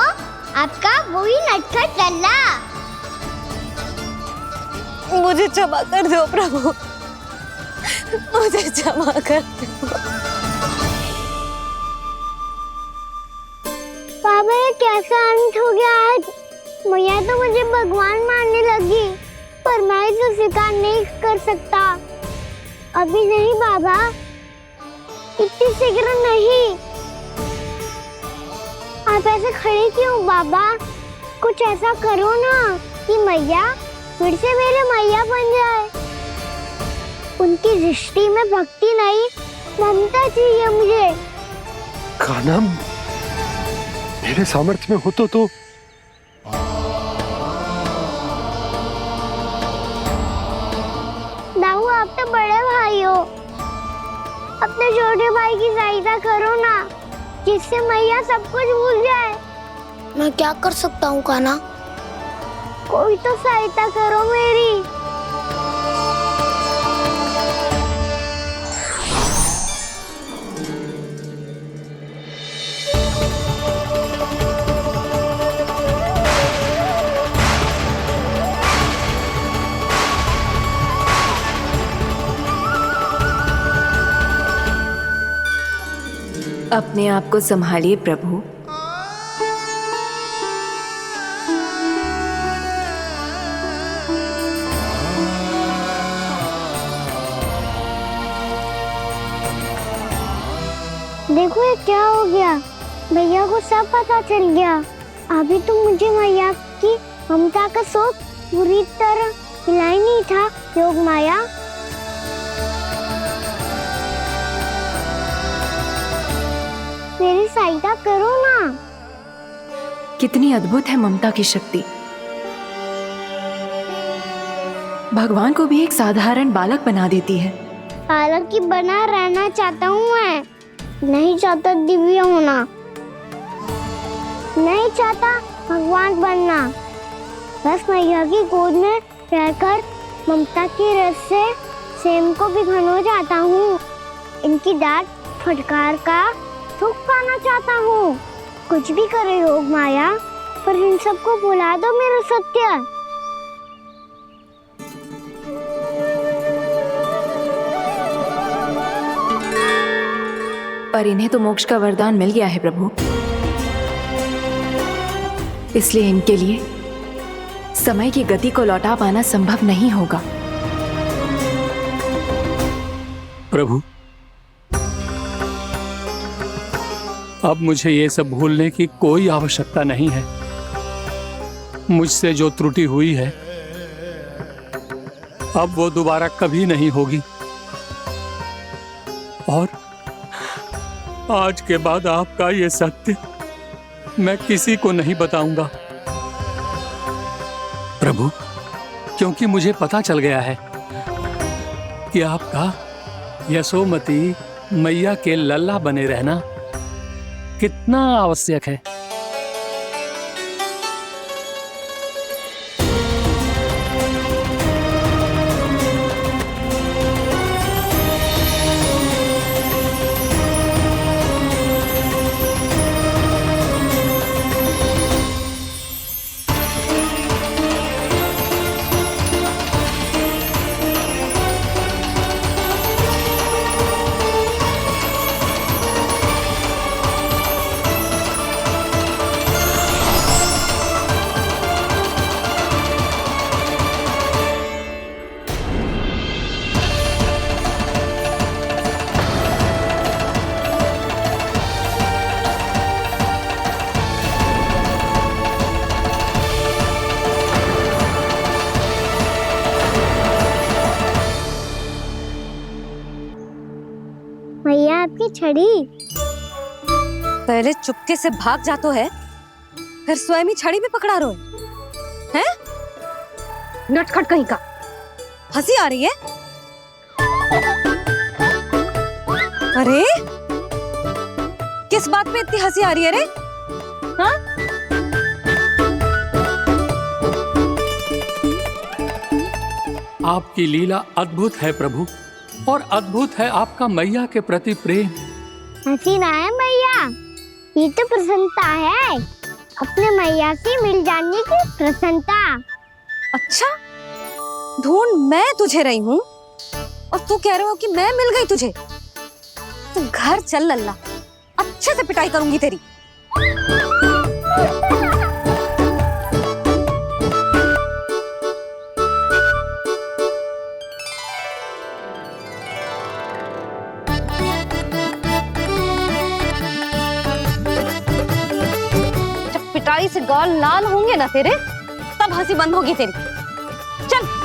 आपका वही नटखट लल्ला। मुझे क्षमा कर दो प्रभु, मुझे क्षमा कर दो। बाबा ये कैसा अंत हो गया आज? मैया तो मुझे भगवान मानने लगी, पर मैं इसे स्वीकार नहीं कर सकता। अभी नहीं बाबा, इतनी शीघ्र नहीं। आप ऐसे खड़े क्यों बाबा? कुछ ऐसा करो ना कि मैया फिर से मेरे मैया बन जाए। उनकी दृष्टि में भक्ति नहीं, ममता चाहिए मुझे। कान्हा, मेरे सामर्थ्य में हो तो दाऊ, आप तो बड़े भाई हो, अपने छोटे भाई की सहायता करो ना, जिससे मैया सब कुछ भूल जाए। मैं क्या कर सकता हूँ कान्हा? कोई तो सहायता करो मेरी। अपने आप को संभालिए प्रभु। देखो ये क्या हो गया, भैया को सब पता चल गया। अभी तो मुझे मैया की ममता का शौक पूरी तरह हिला ही नहीं था। योग माया, मेरी सहायता करो ना। कितनी अद्भुत है ममता की शक्ति। भगवान को भी एक साधारण बालक बना देती है। बालक की बना रहना चाहता हूँ मैं, नहीं चाहता दिव्य होना, नहीं चाहता भगवान बनना। बस मैया की गोद में रहकर ममता की रस से सेम को भी घनो चाहता हूँ। इनकी डांट फटकार का सुख पाना चाहता हूँ। कुछ भी करे योग माया, पर इन सबको भुला दो मेरा सत्य। पर इन्हें तो मोक्ष का वरदान मिल गया है प्रभु, इसलिए इनके लिए समय की गति को लौटा पाना संभव नहीं होगा। प्रभु, अब मुझे ये सब भूलने की कोई आवश्यकता नहीं है। मुझसे जो त्रुटि हुई है अब वो दोबारा कभी नहीं होगी, और आज के बाद आपका ये सत्य मैं किसी को नहीं बताऊंगा प्रभु, क्योंकि मुझे पता चल गया है कि आपका यशोमती मैया के लल्ला बने रहना कितना आवश्यक है। छड़ी। पहले चुपके से भाग जातो है, फिर स्वयं ही छड़ी भी पकड़ा रो है? नटखट कहीं का। हंसी आ रही है? अरे किस बात पे इतनी हंसी आ रही है रे? हाँ? आपकी लीला अद्भुत है प्रभु, और अद्भुत है आपका मैया के प्रति प्रेम। हंसी ना है मैया, ये तो प्रसन्नता है, अपने मैया से मिल जाने की प्रसन्नता। अच्छा, ढूंढ मैं तुझे रही हूँ और तू कह रहे हो कि मैं मिल गई तुझे। तू घर चल लल्ला, अच्छे से पिटाई करूंगी तेरी। जब पिटाई से गाल लाल होंगे ना तेरे, तब हंसी बंद होगी तेरी। चल।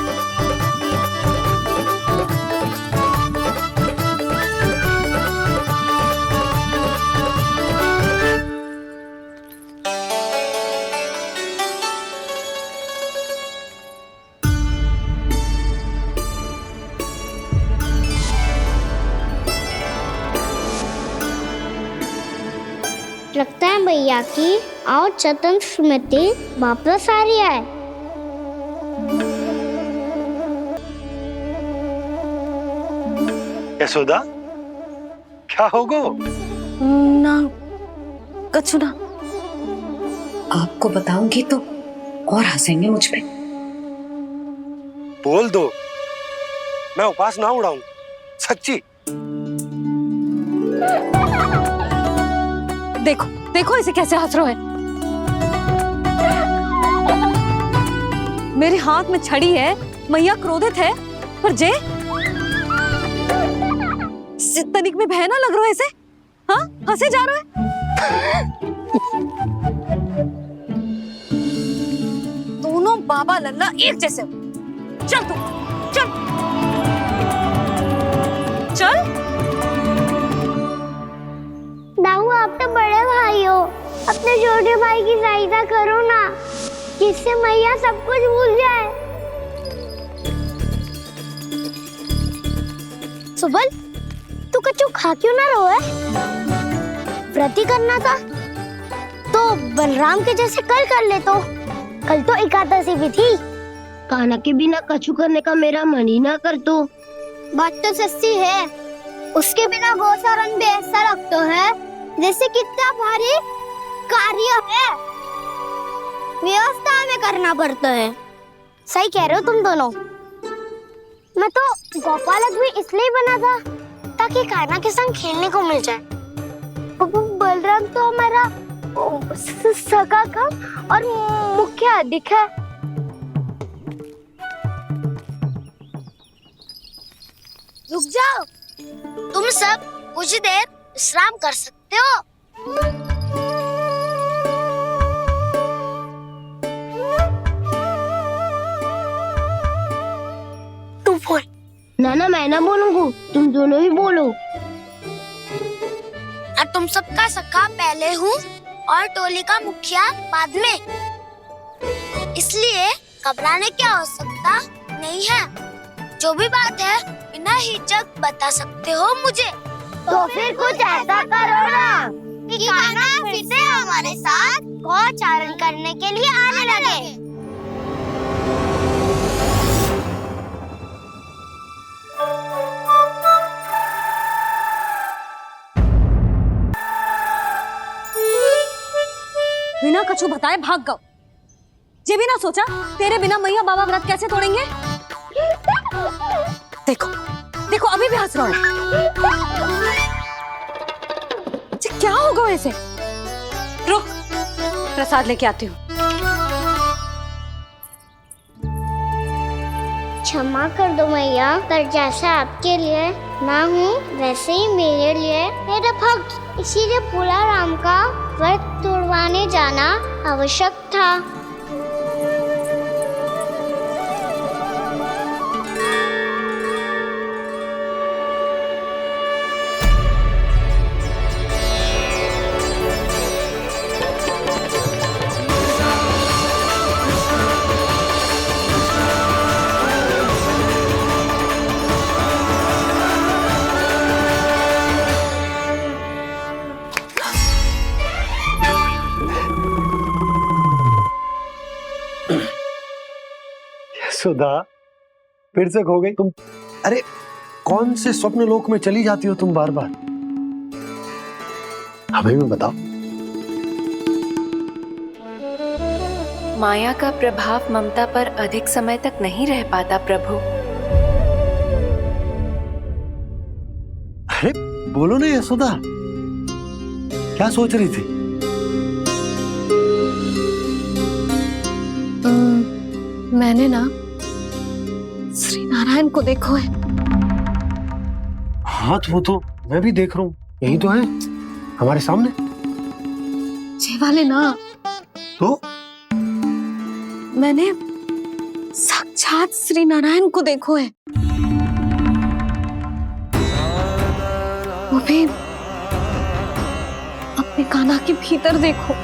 लगता है भैया की और चतन स्मृति वापस आ रही है। यशोदा, क्या होगो? ना कछु ना। आपको बताऊंगी तो और हंसेंगे मुझ पे। बोल दो, मैं उपास ना उड़ाऊं, सच्ची। देखो देखो इसे कैसे हंस रहा है। मेरे हाथ में छड़ी है, मैया क्रोधित है, पर जे तनिक में बहना लग रहा है इसे। हाँ, हंसे जा रहा है। दोनों बाबा लल्ला एक जैसे हो। चल तू, चल चल। दाऊ, आप तो बड़े भाई हो, अपने छोटे भाई की सहायता करो ना, जिससे मैया सब कुछ भूल जाए। सुबल, तू कछु खा क्यों ना रो है? व्रत ही करना था तो बलराम के जैसे कल कर ले। तो कल तो एकादशी भी थी। कान्हा के बिना कछु करने का मेरा मन ही ना कर। तो बात तो सच्ची है, उसके बिना गोचारण भी ऐसा लगता है जैसे कितना भारी कार्य है, व्यवस्था में करना पड़ता है। सही कह रहे हो तुम दोनों। मैं तो गोपालक भी इसलिए बना था ताकि कान्हा के संग खेलने को मिल जाए। बलराम तो हमारा सगा कम और मुख्य अधिक है। रुक जाओ, तुम सब कुछ देर विश्राम कर सकते हो। तू बोल। ना मैं ना बोलूंगा, तुम दोनों ही बोलो। और तुम सबका सखा पहले हूँ और टोली का मुखिया बाद में, इसलिए घबराने की आवश्यकता नहीं है। जो भी बात है बिना हिचक बता सकते हो मुझे। तो फिर कुछ ऐसा करो ना कि कान्हा फिर से हमारे साथ गोचारण करने के लिए आने लगे। बिना कछु बताए भाग गओ। ये भी ना सोचा तेरे बिना मैया बाबा व्रत कैसे तोड़ेंगे। देखो देखो अभी भी हंस रहा है। क्या होगा वैसे? रुक, प्रसाद लेके आती हूँ। क्षमा कर दो मैया, पर जैसा आपके लिए ना हूँ वैसे ही मेरे लिए मेरा भक्त, इसीलिए भोला राम का व्रत तोड़वाने जाना आवश्यक था। सुधा, फिर से खो गई तुम। अरे कौन से स्वप्न लोक में चली जाती हो तुम बार बार? हमें भी बताओ। माया का प्रभाव ममता पर अधिक समय तक नहीं रह पाता प्रभु। अरे बोलो ना यशोदा, क्या सोच रही थी? मैंने ना श्री नारायण को देखो है। हाँ तो वो तो मैं भी देख रहा हूँ, यही तो है हमारे सामने। ये वाले ना, तो मैंने साक्षात श्री नारायण को देखो है, वो भी अपने कान्हा के भीतर देखो।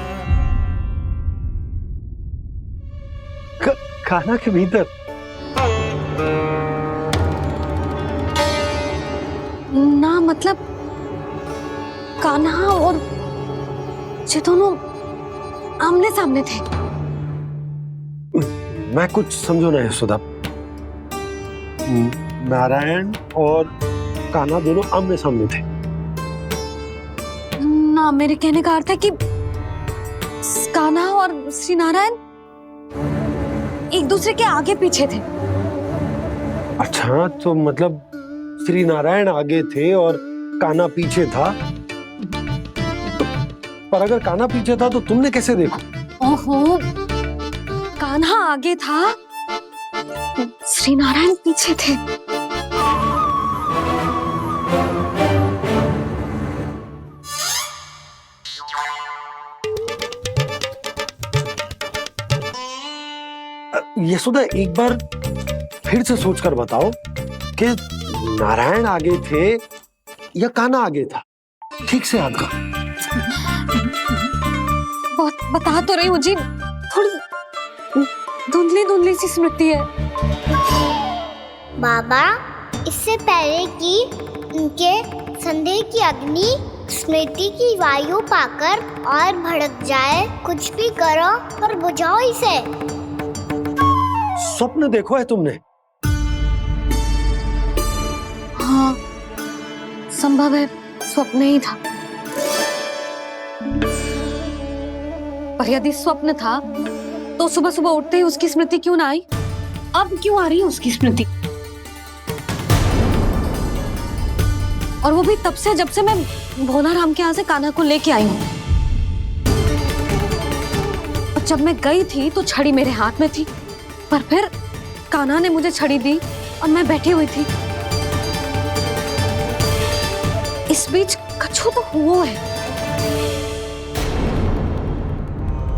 कान्हा के भीतर? ना मतलब कान्हा और ये दोनों आमने सामने थे। मैं कुछ समझो ना यशोदा। नारायण और कान्हा दोनों आमने सामने थे? ना, मेरे कहने का अर्थ है कि कान्हा और श्री नारायण एक दूसरे के आगे पीछे थे। अच्छा, तो मतलब श्री नारायण आगे थे और कान्हा पीछे था। पर अगर कान्हा पीछे था तो तुमने कैसे देखो? ओहो, कान्हा आगे था, श्री नारायण पीछे थे। यशोदा, एक बार फिर से सोचकर बताओ कि नारायण आगे थे या कान्हा आगे था? ठीक से याद कर। बहुत बता तो रही हूँ जी, थोड़ी धुंधली धुंधली सी स्मृति है। बाबा, इससे पहले कि उनके संदेह की अग्नि स्मृति की वायु पाकर और भड़क जाए, कुछ भी करो पर बुझाओ इसे। स्वप्न देखो है तुमने? हाँ, संभव है स्वप्न ही था। पर यदि स्वप्न था तो सुबह सुबह उठते ही उसकी स्मृति क्यों ना आई? अब क्यों आ रही है उसकी स्मृति? और वो भी तब से जब से मैं भोलाराम के यहाँ से कान्हा को लेके आई हूँ। और जब मैं गई थी तो छड़ी मेरे हाथ में थी, पर फिर कान्हा ने मुझे छड़ी दी और मैं बैठी हुई थी। इस बीच कछु तो हुआ है।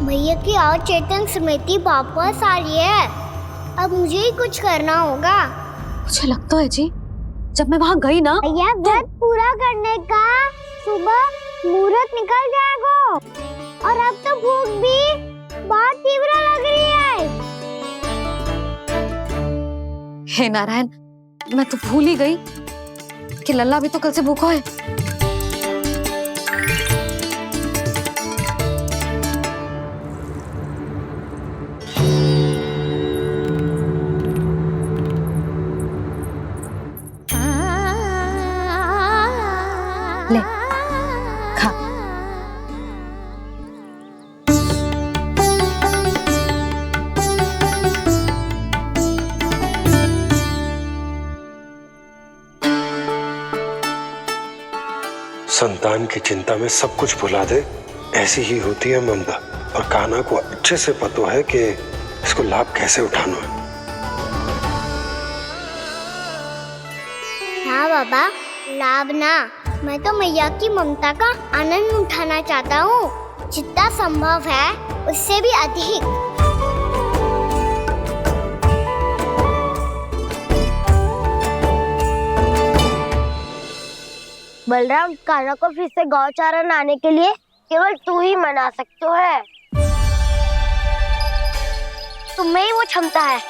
भैया की अचेतन स्मृति वापस आ रही है। अब मुझे ही कुछ करना होगा। मुझे लगता है जी, जब मैं वहां गई ना, भैया व्रत पूरा करने का सुबह मुहूर्त निकल जाएगा और अब तो भूख भी बहुत तीव्र लग रही है। हे नारायण, मैं तो भूल ही गई कि लल्ला भी तो कल से भूखा है। ले, खा। संतान की चिंता में सब कुछ भुला दे, ऐसी ही होती है ममता। और कान्हा को अच्छे से पता है कि इसको लाभ कैसे उठाना है। हाँ बाबा, लाभ ना, मैं तो मैया की ममता का आनंद उठाना चाहता हूँ, जितना संभव है उससे भी अधिक। बलराम, कान्हा को फिर से गौचारण आने के लिए केवल तू ही मना सकते है। तुम्हें ही वो क्षमता है,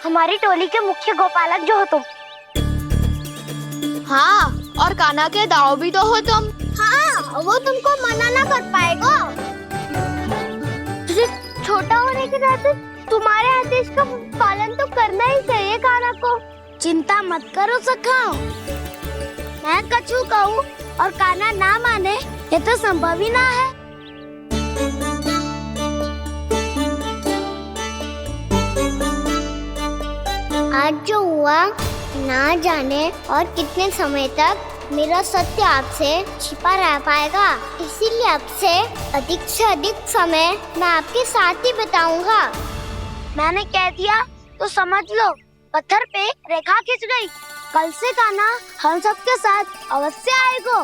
हमारी टोली के मुख्य गोपालक जो हो तुम। हाँ, और कान्हा के दाव भी तो हो तुम। हाँ, वो तुमको मना ना कर पाएगा। तुझे छोटा होने के नाते तुम्हारे आदेश का पालन तो करना ही चाहिए काना को। चिंता मत करो सखा, मैं कछु कहूँ और काना ना माने ये तो संभव ही ना है। आज जो हुआ ना जाने और कितने समय तक मेरा सत्य आपसे छिपा रह पाएगा, इसीलिए आपसे अधिक से अधिक समय मैं आपके साथ ही बिताऊंगा। मैंने कह दिया तो समझ लो, पत्थर पे रेखा खिंच गई। कल से काना हम सबके साथ अवश्य आएगा।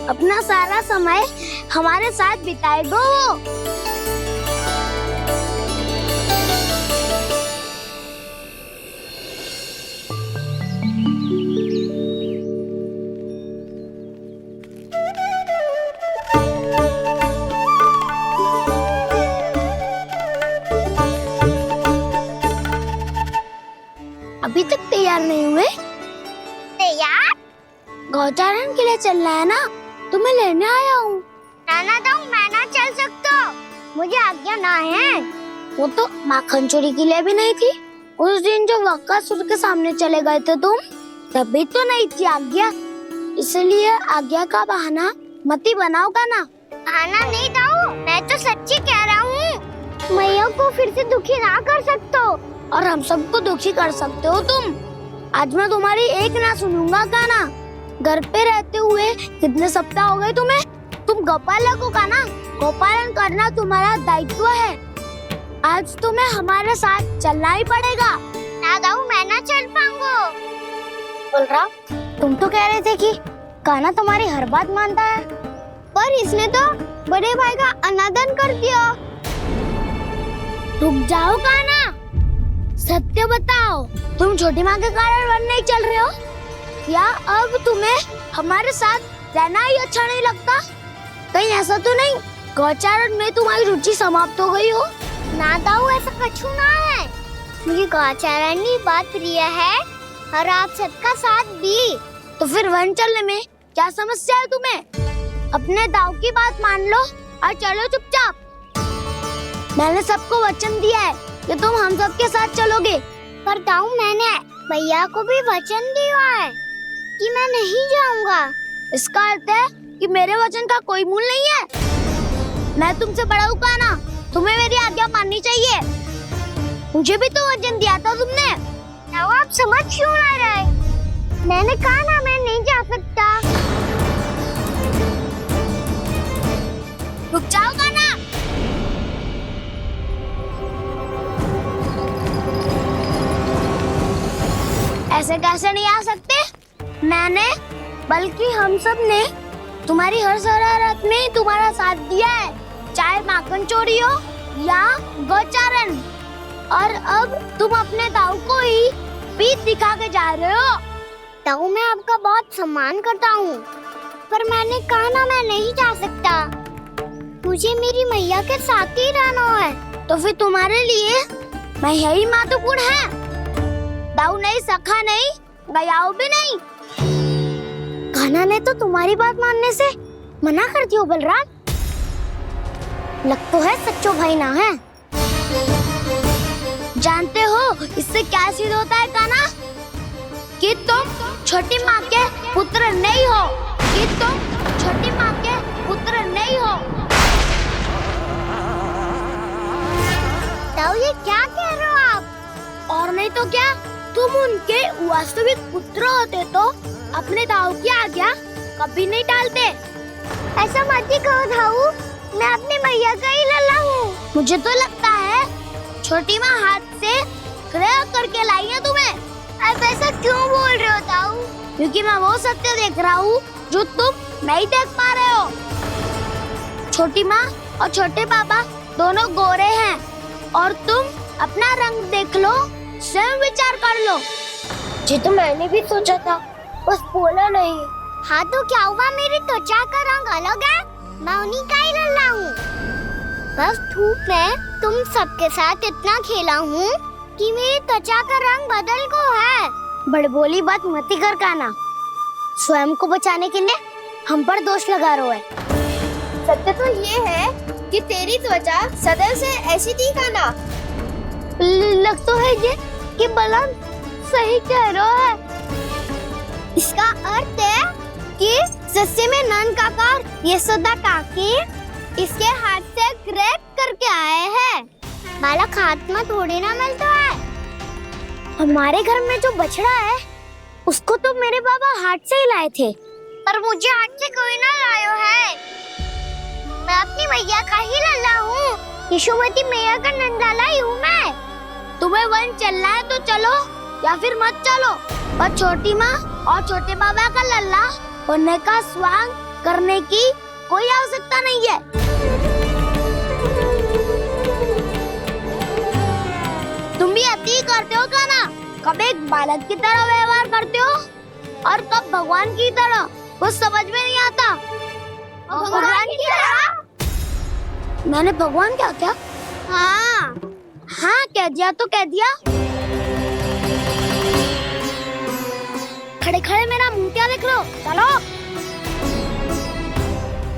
अपना सारा समय हमारे साथ बिताएगा वो। अभी तक तैयार नहीं हुए? तैयार? गौचारण के लिए चलना है ना, तुम्हें लेने आया हूँ। नाना दाऊ, मैं ना चल सकता, मुझे आज्ञा ना है। वो तो माखन चोरी के लिए भी नहीं थी। उस दिन जो वक्कासुर के सामने चले गए थे तुम, तभी तो नहीं थी आज्ञा। इसलिए आज्ञा का बहाना मत ही बनाओगा ना। बहाना नहीं दाऊ, मैं तो सच्ची कह रहा हूँ। मैया को फिर से दुखी ना कर सकते हो और हम सबको दुखी कर सकते हो तुम। आज मैं तुम्हारी एक ना सुनूंगा काना। घर पे रहते हुए कितने सप्ताह हो गए तुम्हें? तुम गोपालक हो काना, गोपालन करना तुम्हारा दायित्व है। आज तुम्हें हमारे साथ चलना ही पड़ेगा। ना दाऊ, मैं ना चल पाऊंगा। बलराम, तुम तो कह रहे थे कि काना तुम्हारी हर बात मानता है, पर इसने तो बड़े भाई का अनादर कर दिया। रुक जाओ काना, सत्य बताओ, तुम छोटी माँ के कारण वन नहीं चल रहे हो या अब तुम्हें हमारे साथ रहना ही अच्छा नहीं लगता? कहीं ऐसा तो नहीं गौचारण में तुम्हारी रुचि समाप्त हो गई हो? ना दाऊ, ऐसा कछु ना है। मुझे गौचारण की बात प्रिय है और आप सबका साथ भी। तो फिर वन चलने में क्या समस्या है तुम्हें? अपने दाऊ की बात मान लो और चलो चुपचाप। मैंने सबको वचन दिया है कि तुम हम सबके साथ चलोगे। पर दाऊ, मैंने भैया को भी वचन दिया है कि मैं नहीं जाऊंगा। इसका अर्थ है कि मेरे वचन का कोई मूल नहीं है। मैं तुमसे बड़ा हूँ काना, तुम्हें मेरी आज्ञा माननी चाहिए। मुझे भी तो वचन दिया था तुमने। दाऊ, आप समझ क्यों आ रहे? मैंने कहा ना, मैं नहीं जा सकता। रुक जाओ काना। ऐसे कैसे नहीं आ सकते? मैंने बल्कि हम सब ने तुम्हारी हर शरारत में तुम्हारा साथ दिया है, चाहे माखन चोरी हो या गौचारण। और अब तुम अपने दाऊ को ही पीठ दिखा के जा रहे हो। दाऊ, मैं आपका बहुत सम्मान करता हूँ, पर मैंने कहा ना, मैं नहीं जा सकता। मुझे मेरी मैया के साथ ही रहना है। तो फिर तुम्हारे लिए मैं यही महत्वपूर्ण है। दाऊ नहीं, सखा नहीं, गयाऊ भी नहीं। कान्हा ने तो तुम्हारी बात मानने से मना कर दिया बलराम। लग तो है सच्चो भाई ना है। जानते हो इससे क्या सिद्ध होता है कान्हा? कि तुम छोटी माँ के पुत्र नहीं हो, कि तुम छोटी माँ के पुत्र नहीं हो। दाऊ, ये क्या कह रहे हो आप? और नहीं तो क्या, तुम उनके वास्तविक पुत्र होते तो अपने दाऊ की आज्ञा कभी नहीं टालते। ऐसा मत ही कहो दाऊ, मैं अपने मैया का ही लल्ला हूँ। मुझे तो लगता है छोटी माँ हाथ से ग्रह करके लाई है तुम्हें। आप ऐसा क्यों बोल रहे हो दाऊ? क्योंकि मैं वो सत्य देख रहा हूँ जो तुम नहीं देख पा रहे हो। छोटी माँ और छोटे पापा दोनों गोरे हैं और तुम अपना रंग देख लो, स्वयं विचार कर लो। जी तो मैंने भी सोचा था, बस बोला नहीं। हाँ तो क्या हुआ, मेरी त्वचा का रंग अलग है, मैं उन्हीं का ही लल्ला हूँ। बस धूप में तुम सबके साथ इतना खेला हूँ कि मेरी त्वचा का रंग बदल को है। बड़बोली बात मत ही कर कान्हा, स्वयं को बचाने के लिए हम पर दोष लगा रहे हो। सत्य तो ये है कि तेरी त्वचा सदैव से ऐसी थी कान्हा। लग तो है ये कि बलराम सही कह रहा है। इसका अर्थ है कि सस्ते में नंद काका और यशोदा काकी इसके हाथ से ग्रेप करके आए हैं। बालक हाथ में थोड़ी ना मिलता है। हमारे घर में जो बछड़ा है उसको तो मेरे बाबा हाथ से ही लाए थे, पर मुझे हाथ से कोई ना लायो है। मैं अपनी मैया का ही लल्ला हूँ, यशोमती मैया का नंदलाला ही हूँ मैं। तुम्हें वन चलना है तो चलो या फिर मत चलो, और छोटी माँ और छोटे बाबा का लल्ला होने का स्वांग करने की कोई आवश्यकता नहीं है। तुम भी अति करते हो क्या ना? कब एक बालक की तरह व्यवहार करते हो और कब भगवान की तरह, कुछ समझ में नहीं आता। भगवान की तरह? मैंने भगवान क्या क्या? हाँ हाँ कह दिया तो कह दिया। खड़े खड़े मेरा मुंह क्या देख रहे हो? चलो।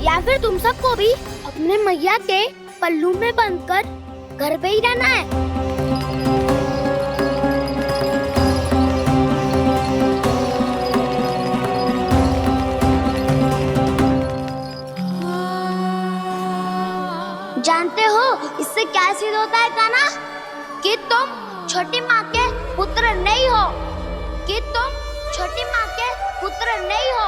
या फिर तुम सबको भी अपने मैया के पल्लू में बंधकर घर पे ही रहना है। जानते हो इससे क्या सिद्ध होता है कान्हा? कि तुम छोटी माँ के पुत्र नहीं हो, कि तुम छोटी माँ के पुत्र नहीं हो।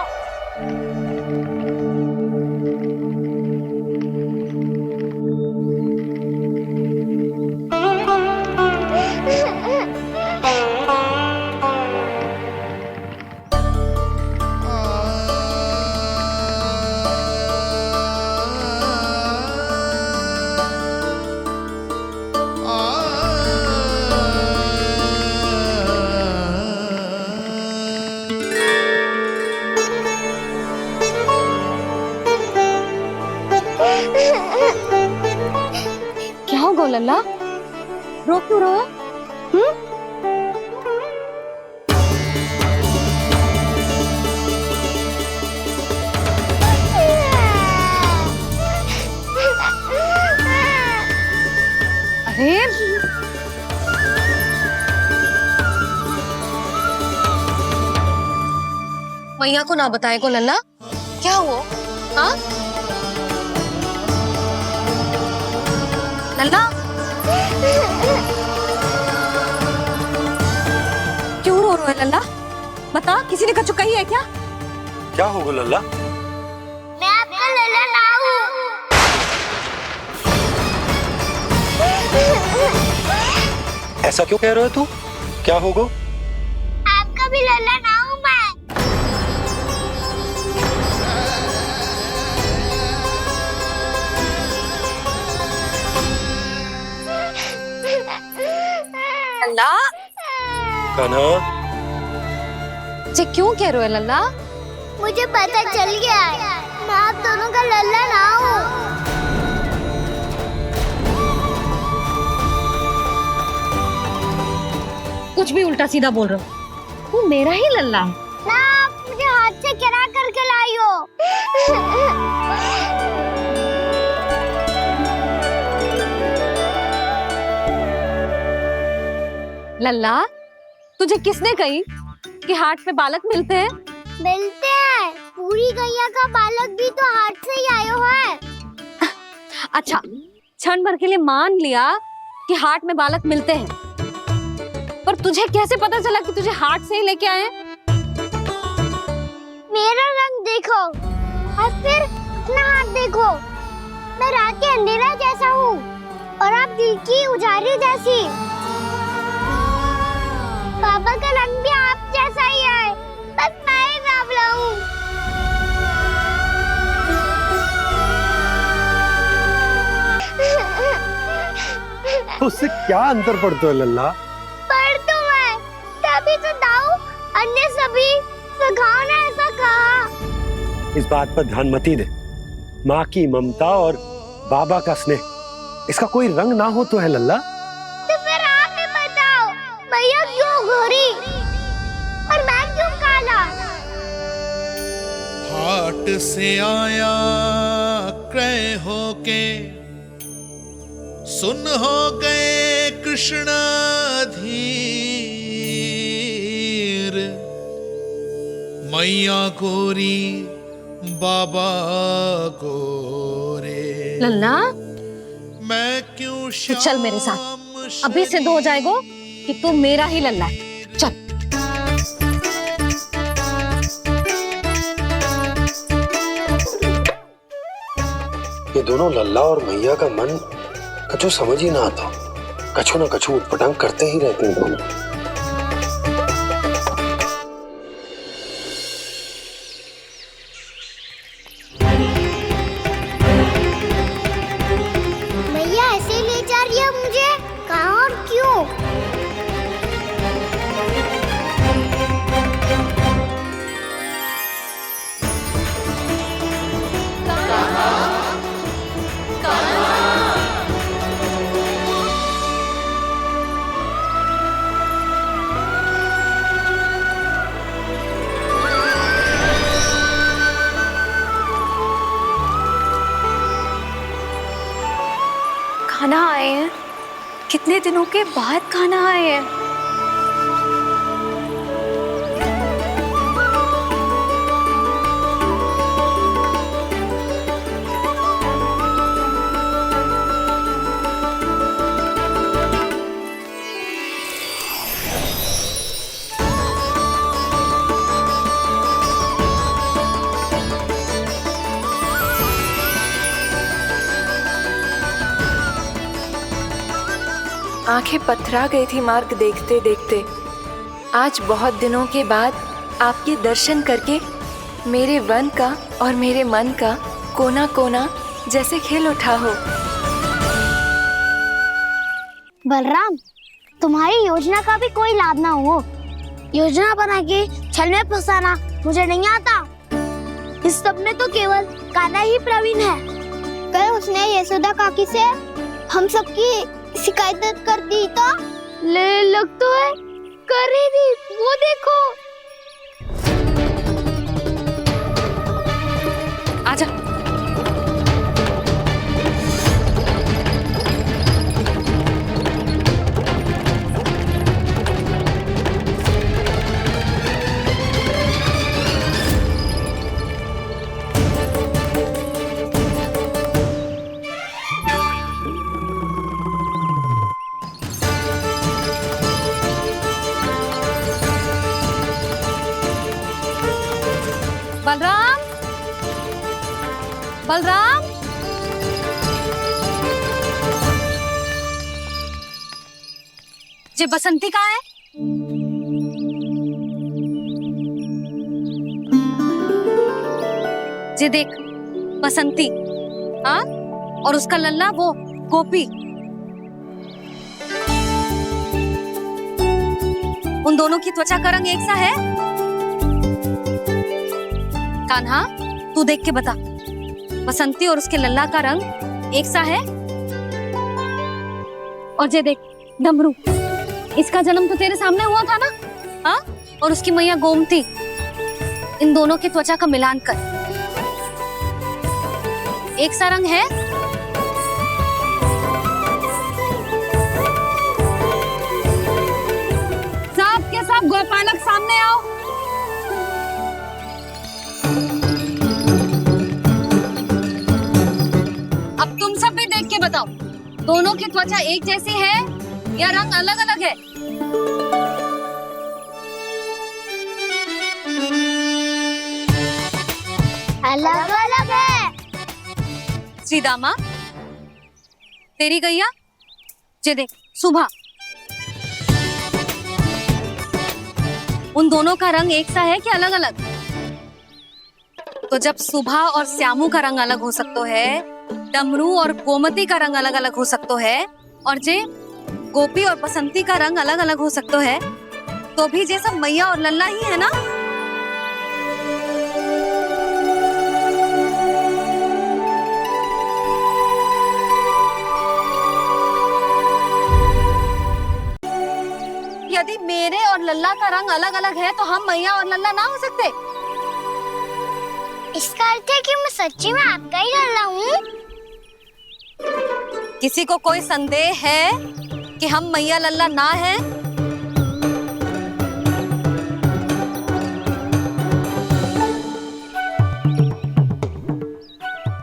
क्या हो गो लल्ला, रो क्यों रहा है? अरे मैया को ना बताए को लल्ला, क्या हुआ? हाँ लल्ला, क्यों रो रहा है लल्ला? बता, किसी ने कुछ कही है क्या? क्या होगा लल्ला? मैं आपका लल्ला ना हूँ। ऐसा क्यों कह रहे हो तू? क्या होगा? आपका भी लल्ला ना हूँ मैं। लल्ला, कान्हा, ये क्यों कह रहे हो लल्ला? मुझे पता चल गया है, मैं आप दोनों का लल्ला ना हूँ। कुछ भी उल्टा सीधा बोल रहे हो, तू मेरा ही लल्ला है ना। आप मुझे हाथ से गिरा करके लाई हो। लल्ला, तुझे किसने कही कि हाट में बालक मिलते हैं? मिलते हैं, पूरी गैया का बालक भी तो हाट से ही आयो है। अच्छा, क्षण भर के लिए मान लिया कि हाट में बालक मिलते हैं, पर तुझे कैसे पता चला कि तुझे हाट से ही लेके आए? मेरा रंग देखो और फिर अपना हाथ देखो। मैं रात के अंधेरा जैसा हूँ और आप दिल की उजाली जैसी। पापा का रंग भी आप जैसा ही है, बस मैं ही बावला हूँ। उससे क्या अंतर पड़ता है लल्ला? पर तो मैं तभी तो दाऊ अन्य सभी सखाओ ने ऐसा कहा। इस बात पर ध्यान मत ही दे। माँ की ममता और बाबा का स्नेह, इसका कोई रंग ना हो तो है लल्ला? तो फिर आप ही बताओ, भैया क्यों गोरी और मैं क्यों काला? हाट से आया क्रय होके सुन हो गए कृष्ण धीर, मैया गोरी बाबा गोरे। लल्ला मैं क्यों तो चल मेरे साथ, अभी सिद्ध हो जाएगा कि तू मेरा ही लल्ला है। चल। ये दोनों लल्ला और मैया का मन कछु समझ ही ना आता, कछु ना कछु उटपटांग करते ही रहते हैं दोनों। भैया ऐसे ले जा रही है मुझे, कहाँ और क्यों? खाना आए हैं, कितने दिनों के बाद खाना आए हैं। आंखें पथरा गई थी मार्ग देखते देखते। आज बहुत दिनों के बाद आपके दर्शन करके मेरे वन का और मेरे मन का कोना कोना जैसे खिल उठा हो। बलराम, तुम्हारी योजना का भी कोई लाभ ना हो। योजना बना के छल में फंसाना मुझे नहीं आता। इस सब में तो केवल कान्हा ही प्रवीण है। कल उसने यशोदा काकी से हम सबकी शिकायत कर दी तो लग तो है कर ही दी, वो देखो। आजा। बलराम, बलराम, जे बसंती कहाँ है? जे देख बसंती, हाँ, और उसका लल्ला वो गोपी। उन दोनों की त्वचा का रंग एक सा है? कान्हा, तू देख के बता, बसंती और उसके लल्ला का रंग एक सा है? और ये देख डमरू, इसका जन्म तो तेरे सामने हुआ था ना? हाँ, और उसकी मैया गोमती, इन दोनों की त्वचा का मिलान कर, एक सा रंग है? सब के सब गोपालक सामने आओ। अब तुम सब भी देख के बताओ, दोनों की त्वचा एक जैसी है या रंग अलग अलग है? अलग अलग है। श्रीदामा, तेरी गैया, जे देख सुभा, उन दोनों का रंग एक सा है कि अलग अलग? तो जब सुभा और श्यामू का रंग अलग हो सकता है, डमरू और गोमती का रंग अलग अलग हो सकता है, और जे गोपी और बसंती का रंग अलग अलग हो सकता है, तो भी जे सब मैया और लल्ला ही है ना? यदि मेरे और लल्ला का रंग अलग अलग है तो हम मैया और लल्ला ना हो सकते? इसका अर्थ है कि मैं सच्ची में आपका ही लल्ला हूँ? किसी को कोई संदेह है कि हम मैया लल्ला ना हैं?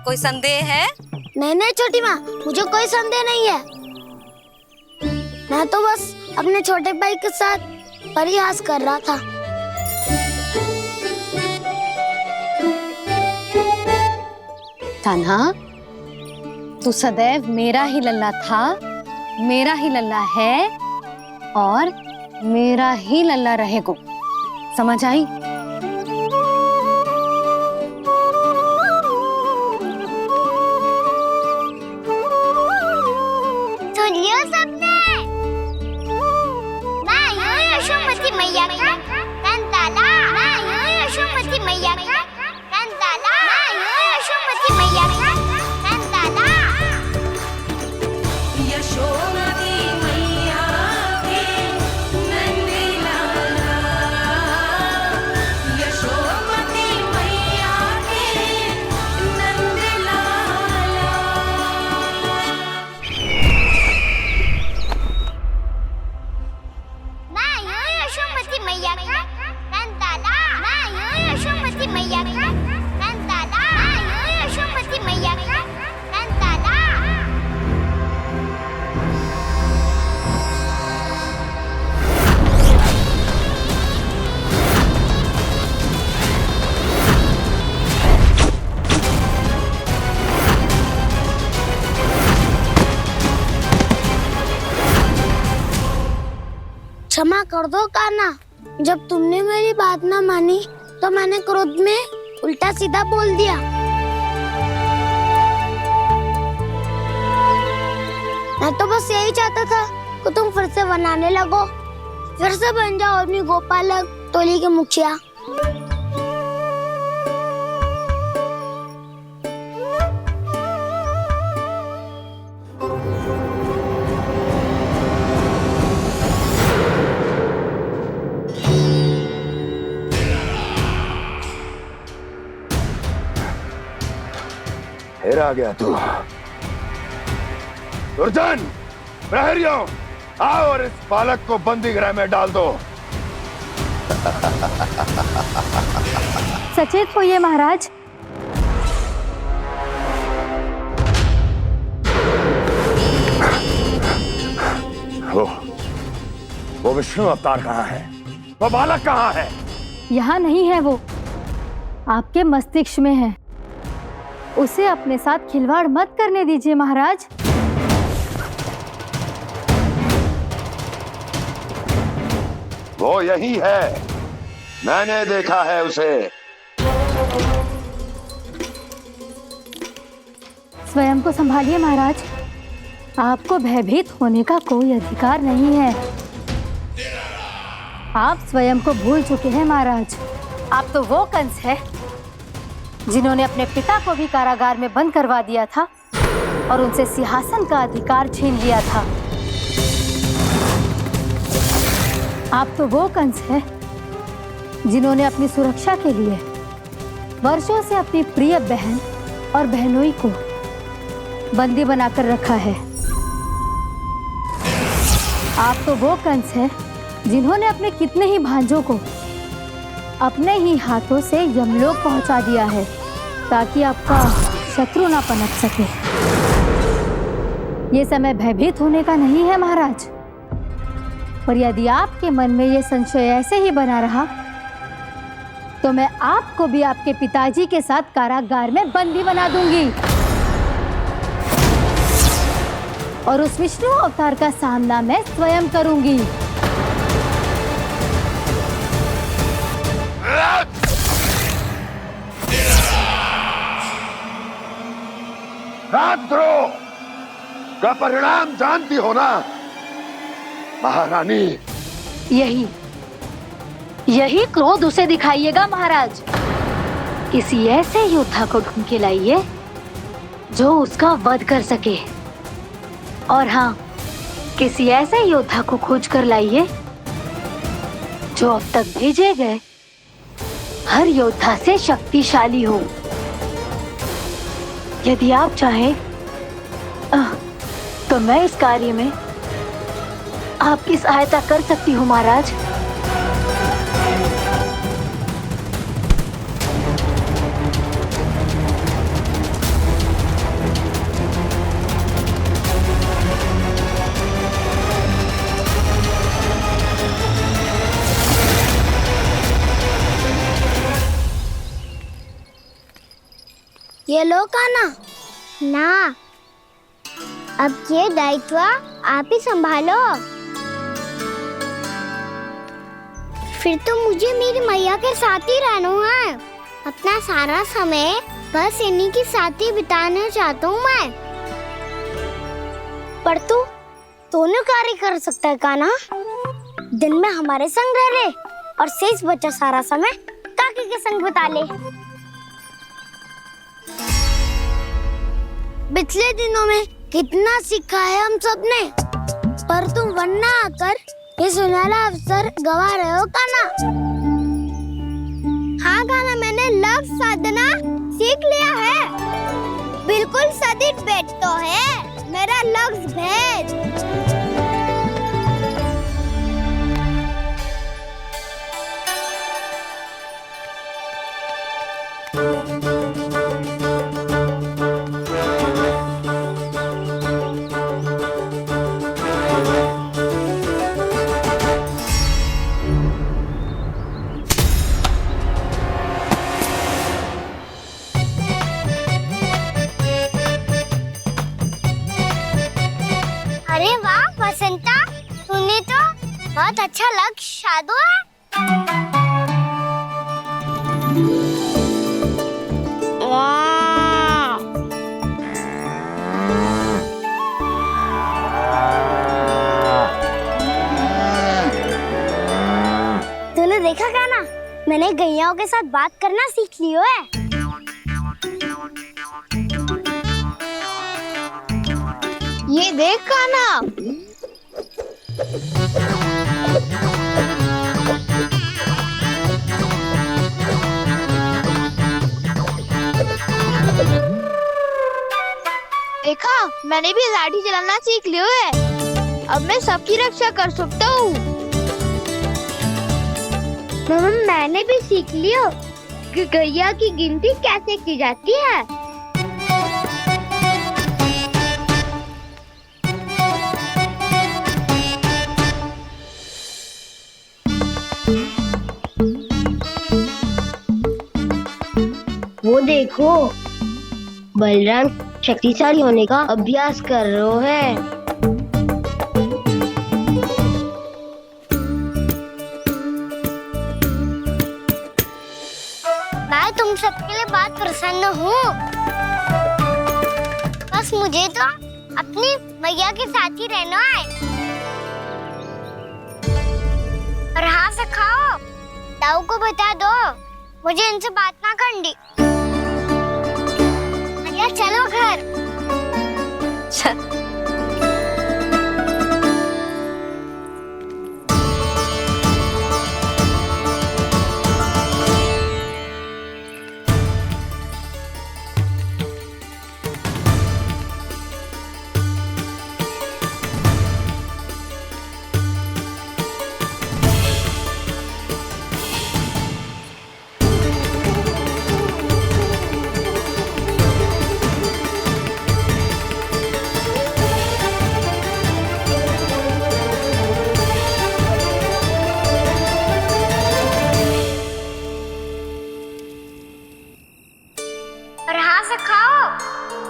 कोई संदेह है? नहीं नहीं छोटी माँ, मुझे कोई संदेह नहीं है। मैं तो बस अपने छोटे भाई के साथ परिहास कर रहा था। कान्हा, तू सदैव मेरा ही लल्ला था, मेरा ही लल्ला है और मेरा ही लल्ला रहेगा। समझ आई? सुन लियो सबने, मैं हूँ यशोमती मैया का कंताला, मैं हूँ यशोमती मैया का कंताला, मैं हूँ यशोमती मैया का कंताला। यशोमती मैया के नंदी लाला, यशोमती मैया के नंदी लाला। मैं हूँ यशोमती मैया का कंताला, मैं हूँ यशोमती मैया का कंताला, मैं हूँ यशोमती मैया का कंताला। क्षमा कर दो कान्हा, जब तुमने मेरी बात ना मानी तो मैंने क्रोध में उल्टा सीधा बोल दिया। मैं तो बस यही चाहता था कि तुम फिर से बनाने लगो, फिर से बन जाओ अपनी गोपालक टोली के मुखिया। फिर आ गया तू। दुर्जन, प्रहरियों, आओ और इस बालक को बंदी गृह में डाल दो। सचेत होइए महाराज। वो विष्णु अवतार कहाँ है? वो बालक कहाँ है? यहाँ नहीं है वो, आपके मस्तिष्क में है। उसे अपने साथ खिलवाड़ मत करने दीजिए महाराज। वो यही है, मैंने देखा है उसे। स्वयं को संभालिए महाराज, आपको भयभीत होने का कोई अधिकार नहीं है। आप स्वयं को भूल चुके हैं महाराज। आप तो वो कंस है जिन्होंने अपने पिता को भी कारागार में बंद करवा दिया था और उनसे सिंहासन का अधिकार छीन लिया था। आप तो वो कंस है जिन्होंने अपनी सुरक्षा के लिए वर्षों से अपनी प्रिय बहन और बहनोई को बंदी बनाकर रखा है। आप तो वो कंस है जिन्होंने अपने कितने ही भांजों को अपने ही हाथों से यमलोक पहुंचा दिया है ताकि आपका शत्रु ना पनप सके। ये समय भयभीत होने का नहीं है महाराज, और यदि आपके मन में ये संशय ऐसे ही बना रहा तो मैं आपको भी आपके पिताजी के साथ कारागार में बंदी बना दूंगी और उस विष्णु अवतार का सामना मैं स्वयं करूंगी। राजद्रोह का परिणाम जानती हो ना महारानी? यही क्रोध उसे दिखाइएगा महाराज। किसी ऐसे योद्धा को ढूंढ के लाइए जो उसका वध कर सके, और हाँ, किसी ऐसे योद्धा को खोज कर लाइए जो अब तक भेजे गए हर योद्धा से शक्तिशाली हो। यदि आप चाहें तो मैं इस कार्य में आपकी सहायता कर सकती हूँ महाराज। ये लो कान्हा। ना, अब ये दायित्व आप ही संभालो। फिर तो मुझे मेरी मैया के साथ ही रहना है। अपना सारा समय बस इन्हीं के साथ ही बिताना चाहता हूँ मैं। पर तू दोनों कार्य कर सकता है कान्हा। दिन में हमारे संग रह ले और शेष बचा सारा समय काकी के संग बिता ले। पिछले दिनों में कितना सीखा है हम सब ने, पर तुम वरना आकर ये सुनहरा अवसर गवा रहे हो कान्हा। हाँ कान्हा, मैंने लक्ष्य साधना सीख लिया है। बिल्कुल सदित भेद तो है मेरा लक्ष्य भेद। अरे वाह बसंता, तूने तो बहुत अच्छा लक्ष्य साधा है। वाह! तूने देखा कान्हा, मैंने गैयाओं के साथ बात करना सीख लियो है। ये देख कान्हा। देखा, मैंने भी लाठी चलाना सीख लियो है। अब मैं सबकी रक्षा कर सकता हूँ। मैंने भी सीख लियो कि गैया की गिनती कैसे की जाती है। वो देखो, बलराम शक्तिशाली होने का अभ्यास कर रहे हैं। मैं तुम सबके लिए बहुत प्रसन्न हूँ। बस मुझे तो अपनी मैया के साथ ही रहना है। और हाँ से खाओ, ताऊ को बता दो मुझे इनसे बात ना करनी। चलो घर।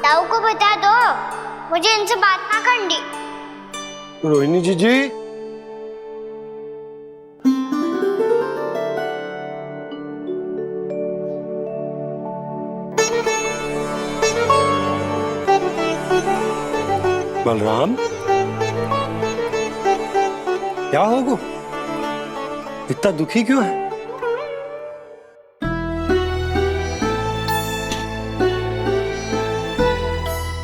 ताऊ को बता दो मुझे इनसे बात ना करनी। रोहिणी जी बलराम, क्या होगा? इतना दुखी क्यों है?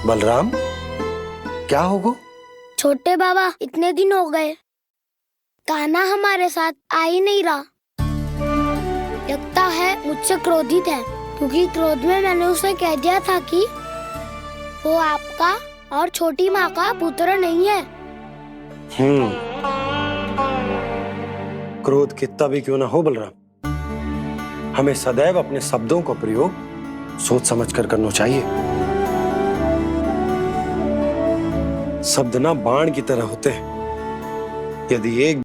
बलराम, क्या होगा? छोटे बाबा, इतने दिन हो गए कान्हा हमारे साथ आ ही नहीं रहा। लगता है मुझसे क्रोधित है, क्योंकि क्रोध में मैंने उसे कह दिया था कि वो आपका और छोटी माँ का पुत्र नहीं है। क्रोध कितना भी क्यों ना हो बलराम, हमें सदैव अपने शब्दों का प्रयोग सोच समझ कर करना चाहिए। शब्द ना बाण की तरह होते हैं, यदि एक